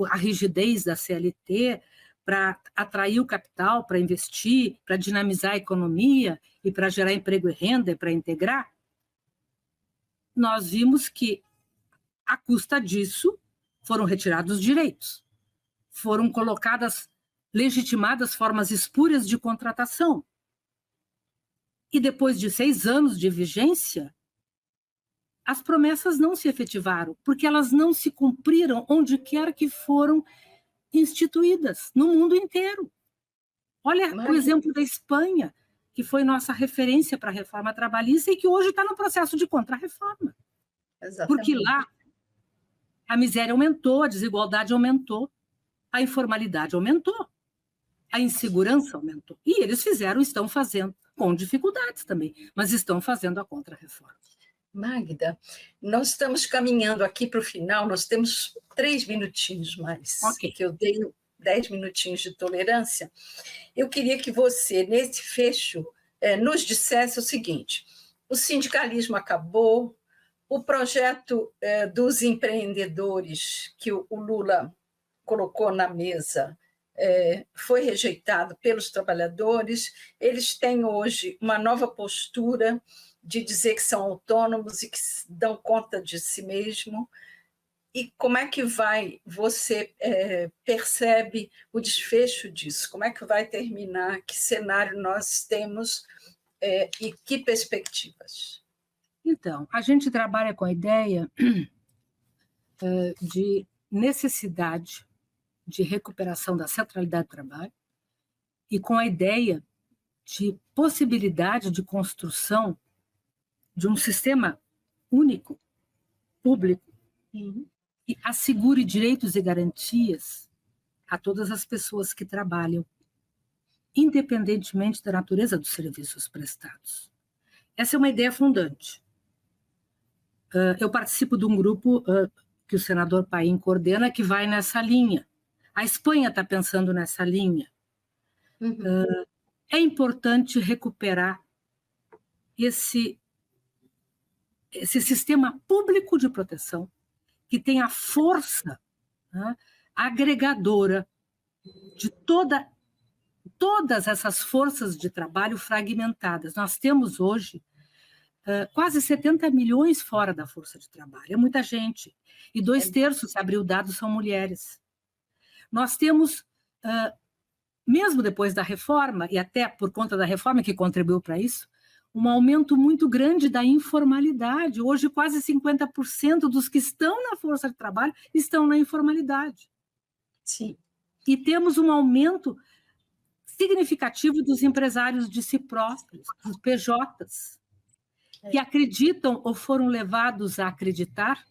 a rigidez da CLT para atrair o capital, para investir, para dinamizar a economia e para gerar emprego e renda e para integrar, nós vimos que, à custa disso, foram retirados direitos, foram legitimadas formas espúrias de contratação. E depois de 6 anos de vigência, as promessas não se efetivaram, porque elas não se cumpriram onde quer que foram instituídas, no mundo inteiro. Olha o exemplo da Espanha, que foi nossa referência para a reforma trabalhista e que hoje está no processo de contra-reforma. Porque lá a miséria aumentou, a desigualdade aumentou, a informalidade aumentou, a insegurança aumentou. E eles estão fazendo, com dificuldades também, mas estão fazendo a contra-reforma. Magda, nós estamos caminhando aqui para o final, nós temos 3 minutinhos mais, que eu dei 10 minutinhos de tolerância. Eu queria que você, nesse fecho, nos dissesse o seguinte: o sindicalismo acabou, o projeto dos empreendedores que o Lula colocou na mesa foi rejeitado pelos trabalhadores, eles têm hoje uma nova postura de dizer que são autônomos e que dão conta de si mesmo. E como é que você percebe o desfecho disso? Como é que vai terminar? Que cenário nós temos e que perspectivas? Então, a gente trabalha com a ideia de necessidade de recuperação da centralidade do trabalho e com a ideia de possibilidade de construção de um sistema único, público, que assegure direitos e garantias a todas as pessoas que trabalham, independentemente da natureza dos serviços prestados. Essa é uma ideia fundante. Eu participo de um grupo que o senador Paim coordena, que vai nessa linha. A Espanha está pensando nessa linha. É importante recuperar esse sistema público de proteção que tem a força agregadora de todas essas forças de trabalho fragmentadas. Nós temos hoje quase 70 milhões fora da força de trabalho. É muita gente. E 2/3, se abrir o dado, são mulheres. Nós temos, mesmo depois da reforma, e até por conta da reforma que contribuiu para isso, um aumento muito grande da informalidade. Hoje, quase 50% dos que estão na força de trabalho estão na informalidade. Sim. E temos um aumento significativo dos empresários de si próprios, dos PJs, que acreditam ou foram levados a acreditar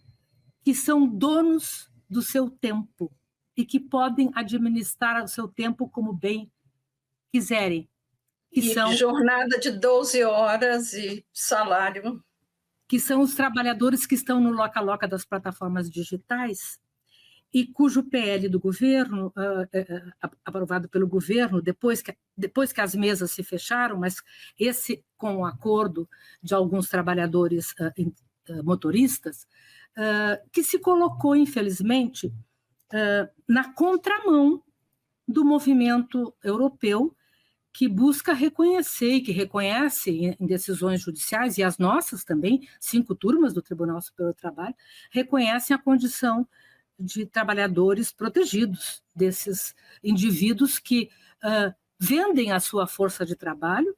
que são donos do seu tempo e que podem administrar o seu tempo como bem quiserem. Jornada de 12 horas e salário. Que são os trabalhadores que estão no loca-loca das plataformas digitais e cujo PL do governo, aprovado pelo governo, depois que as mesas se fecharam, mas esse com o acordo de alguns trabalhadores motoristas, que se colocou, infelizmente, na contramão do movimento europeu, que busca reconhecer e que reconhece em decisões judiciais, e as nossas também, 5 turmas do Tribunal Superior do Trabalho, reconhecem a condição de trabalhadores protegidos, desses indivíduos que vendem a sua força de trabalho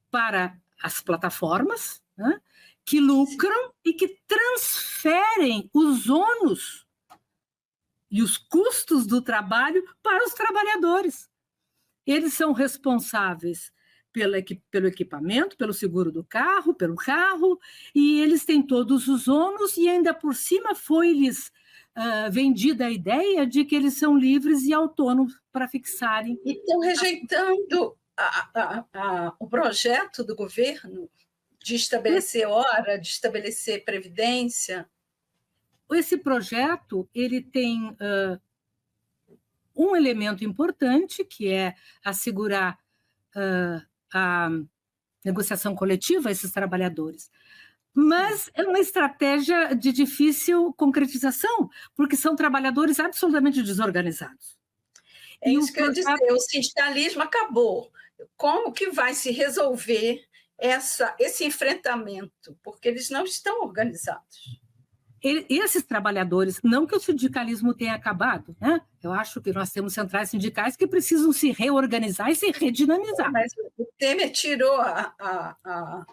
para as plataformas, né, que lucram e que transferem os ônus e os custos do trabalho para os trabalhadores. Eles são responsáveis pelo equipamento, pelo seguro do carro, pelo carro, e eles têm todos os ônus, e ainda por cima foi-lhes vendida a ideia de que eles são livres e autônomos para fixarem. E estão rejeitando o projeto do governo de estabelecer hora, de estabelecer previdência. Esse projeto ele tem um elemento importante, que é assegurar a negociação coletiva a esses trabalhadores. Mas é uma estratégia de difícil concretização, porque são trabalhadores absolutamente desorganizados. É isso que eu ia dizer, o sindicalismo acabou. Como que vai se resolver esse enfrentamento? Porque eles não estão organizados. Esses trabalhadores, não que o sindicalismo tenha acabado, né? Eu acho que nós temos centrais sindicais que precisam se reorganizar e se redinamizar. Mas o Temer tirou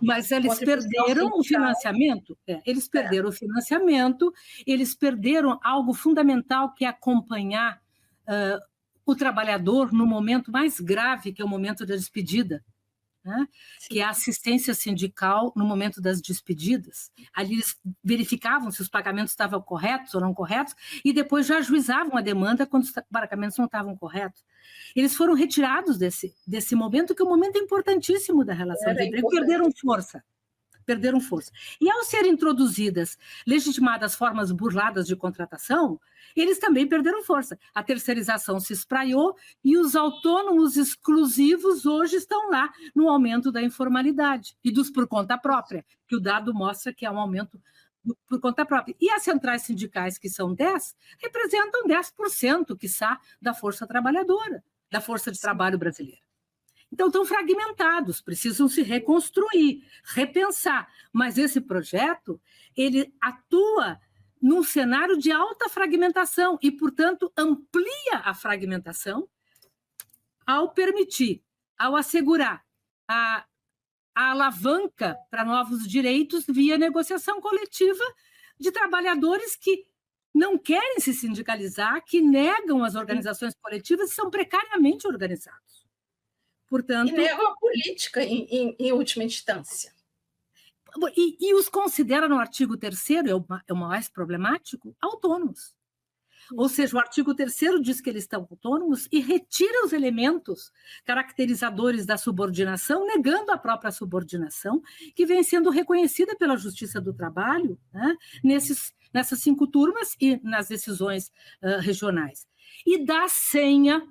Mas eles perderam o financiamento. Eles perderam o financiamento, eles perderam algo fundamental, que é acompanhar o trabalhador no momento mais grave, que é o momento da despedida. Né? Que é a assistência sindical no momento das despedidas. Ali eles verificavam se os pagamentos estavam corretos ou não corretos, e depois já ajuizavam a demanda quando os pagamentos não estavam corretos. Eles foram retirados desse momento, que é um momento importantíssimo da relação de emprego, perderam força. E ao serem introduzidas, legitimadas formas burladas de contratação, eles também perderam força. A terceirização se espraiou e os autônomos exclusivos hoje estão lá no aumento da informalidade e dos por conta própria, que o dado mostra que é um aumento por conta própria. E as centrais sindicais, que são 10, representam 10%, quiçá, da força trabalhadora, da força de trabalho brasileira. Então, estão fragmentados, precisam se reconstruir, repensar. Mas esse projeto, ele atua num cenário de alta fragmentação e, portanto, amplia a fragmentação ao permitir, ao assegurar a alavanca para novos direitos via negociação coletiva de trabalhadores que não querem se sindicalizar, que negam as organizações coletivas e são precariamente organizados. Portanto, e negam a política, em última instância. E os considera, no artigo 3º, é o mais problemático, autônomos. Ou seja, o artigo 3º diz que eles estão autônomos e retira os elementos caracterizadores da subordinação, negando a própria subordinação, que vem sendo reconhecida pela Justiça do Trabalho, né, nessas 5 turmas e nas decisões regionais. E dá senha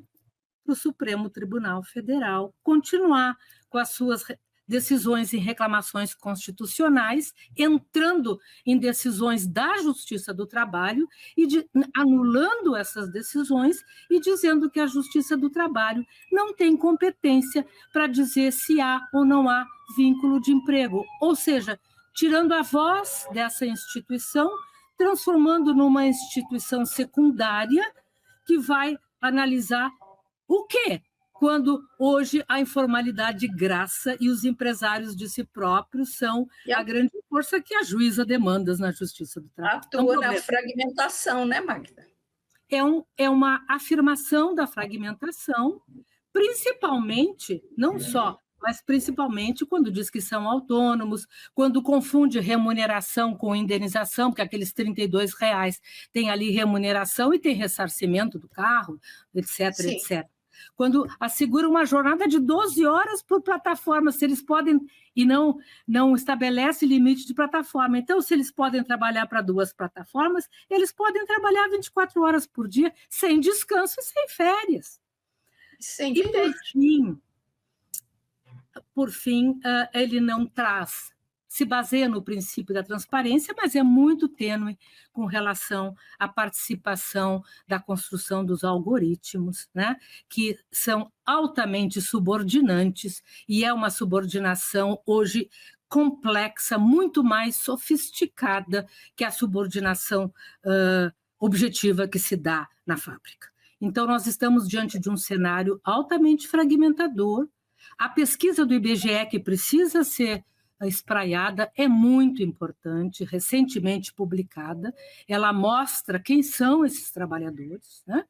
para o Supremo Tribunal Federal continuar com as suas decisões em reclamações constitucionais, entrando em decisões da Justiça do Trabalho e anulando essas decisões e dizendo que a Justiça do Trabalho não tem competência para dizer se há ou não há vínculo de emprego, ou seja, tirando a voz dessa instituição, transformando numa instituição secundária que vai analisar o quê? Quando hoje a informalidade graça e os empresários de si próprios são a grande força que ajuiza demandas na Justiça do Trabalho. Atua na fragmentação, né, Magda? É uma afirmação da fragmentação, principalmente, não só, mas principalmente quando diz que são autônomos, quando confunde remuneração com indenização, porque aqueles R$32 tem ali remuneração e tem ressarcimento do carro, etc, Sim. etc. Quando assegura uma jornada de 12 horas por plataforma, se eles podem, e não estabelece limite de plataforma. Então, se eles podem trabalhar para 2 plataformas, eles podem trabalhar 24 horas por dia, sem descanso e sem férias. Sem e, por fim, ele não traz se baseia no princípio da transparência, mas é muito tênue com relação à participação da construção dos algoritmos, né, que são altamente subordinantes, e é uma subordinação hoje complexa, muito mais sofisticada que a subordinação objetiva que se dá na fábrica. Então, nós estamos diante de um cenário altamente fragmentador. A pesquisa do IBGE, que precisa ser espraiada, é muito importante, recentemente publicada. Ela mostra quem são esses trabalhadores, né?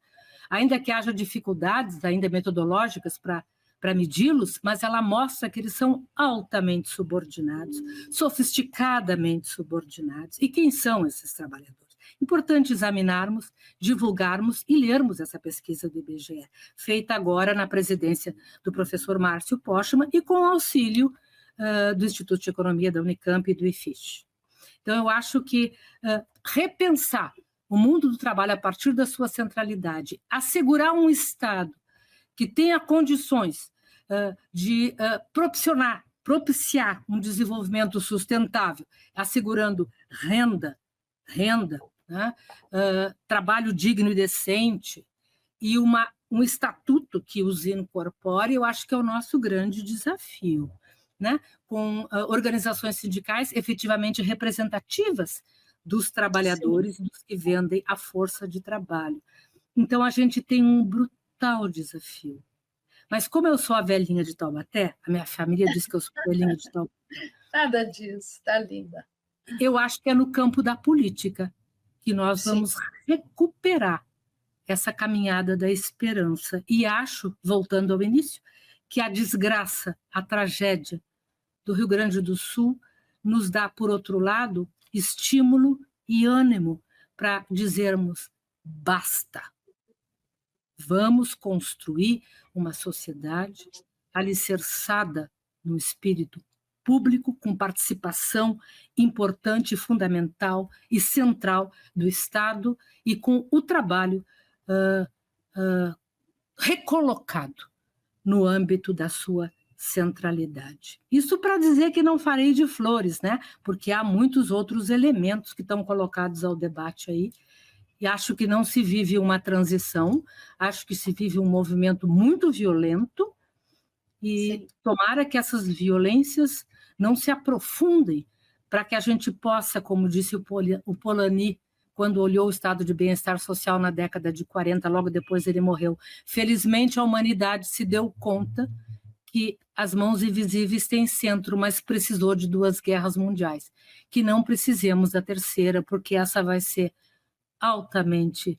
Ainda que haja dificuldades ainda metodológicas para medi-los, mas ela mostra que eles são altamente subordinados, sofisticadamente subordinados. E quem são esses trabalhadores? Importante examinarmos, divulgarmos e lermos essa pesquisa do IBGE, feita agora na presidência do professor Márcio Postman e com auxílio do Instituto de Economia da Unicamp e do IFISH. Então, eu acho que repensar o mundo do trabalho a partir da sua centralidade, assegurar um Estado que tenha condições de propiciar um desenvolvimento sustentável, assegurando renda, né? Trabalho digno e decente, e um estatuto que os incorpore, eu acho que é o nosso grande desafio, né? Com organizações sindicais efetivamente representativas dos trabalhadores, sim, dos que vendem a força de trabalho. Então, a gente tem um brutal desafio. Mas como eu sou a velhinha de Taubaté, a minha família diz que eu sou a velhinha de Taubaté. Nada disso, está linda. Eu acho que é no campo da política que nós vamos recuperar essa caminhada da esperança. E acho, voltando ao início, que a desgraça, a tragédia do Rio Grande do Sul nos dá, por outro lado, estímulo e ânimo para dizermos basta. Vamos construir uma sociedade alicerçada no espírito público, com participação importante, fundamental e central do Estado, e com o trabalho recolocado no âmbito da sua centralidade. Isso para dizer que não farei de flores, né? Porque há muitos outros elementos que estão colocados ao debate aí, e acho que não se vive uma transição, acho que se vive um movimento muito violento, e sim, tomara que essas violências não se aprofundem, para que a gente possa, como disse o Polanyi, quando olhou o estado de bem-estar social na década de 40, logo depois ele morreu. Felizmente, a humanidade se deu conta que as mãos invisíveis têm centro, mas precisou de 2 guerras mundiais. Que não precisemos da terceira, porque essa vai ser altamente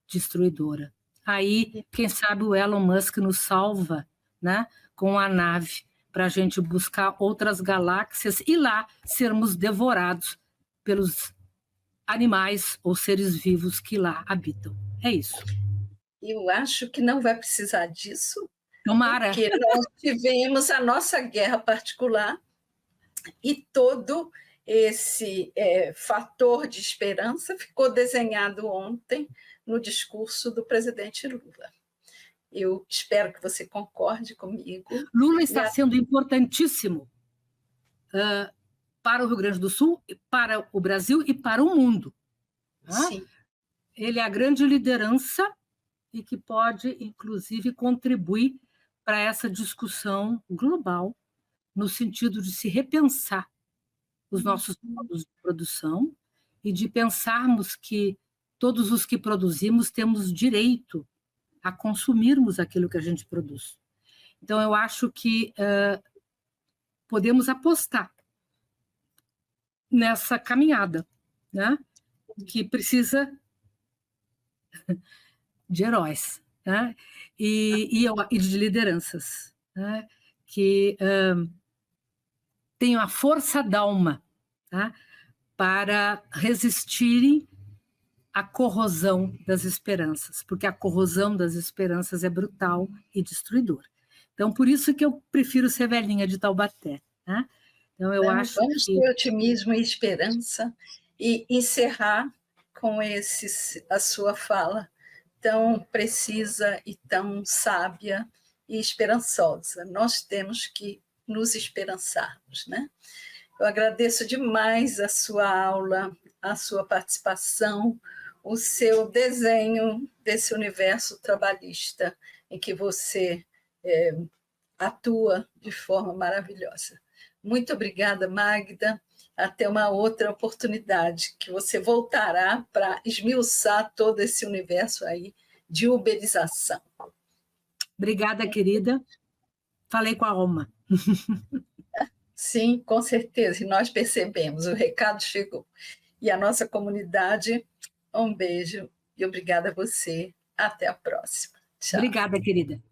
destruidora. Aí, quem sabe o Elon Musk nos salva, né, com a nave, para a gente buscar outras galáxias e lá sermos devorados pelos animais ou seres vivos que lá habitam. É isso. Eu acho que não vai precisar disso. Tomara. Porque nós tivemos a nossa guerra particular e todo esse fator de esperança ficou desenhado ontem no discurso do presidente Lula. Eu espero que você concorde comigo. Lula está sendo importantíssimo para o Rio Grande do Sul, para o Brasil e para o mundo. Sim. Ele é a grande liderança e que pode, inclusive, contribuir para essa discussão global, no sentido de se repensar os nossos modos de produção e de pensarmos que todos os que produzimos temos direito a consumirmos aquilo que a gente produz. Então, eu acho que podemos apostar nessa caminhada, né? Que precisa de heróis, né? E de lideranças, né? Que tenham a força d'alma, tá? Para resistirem à corrosão das esperanças, porque a corrosão das esperanças é brutal e destruidora. Então, por isso que eu prefiro ser velhinha de Taubaté, né? Então, eu acho vamos ter otimismo e esperança e encerrar com a sua fala tão precisa e tão sábia e esperançosa. Nós temos que nos esperançarmos, né? Eu agradeço demais a sua aula, a sua participação, o seu desenho desse universo trabalhista em que você atua de forma maravilhosa. Muito obrigada, Magda. Até uma outra oportunidade, que você voltará para esmiuçar todo esse universo aí de uberização. Obrigada, querida. Falei com a alma. Sim, com certeza, e nós percebemos, o recado chegou. E a nossa comunidade, um beijo e obrigada a você. Até a próxima. Tchau. Obrigada, querida.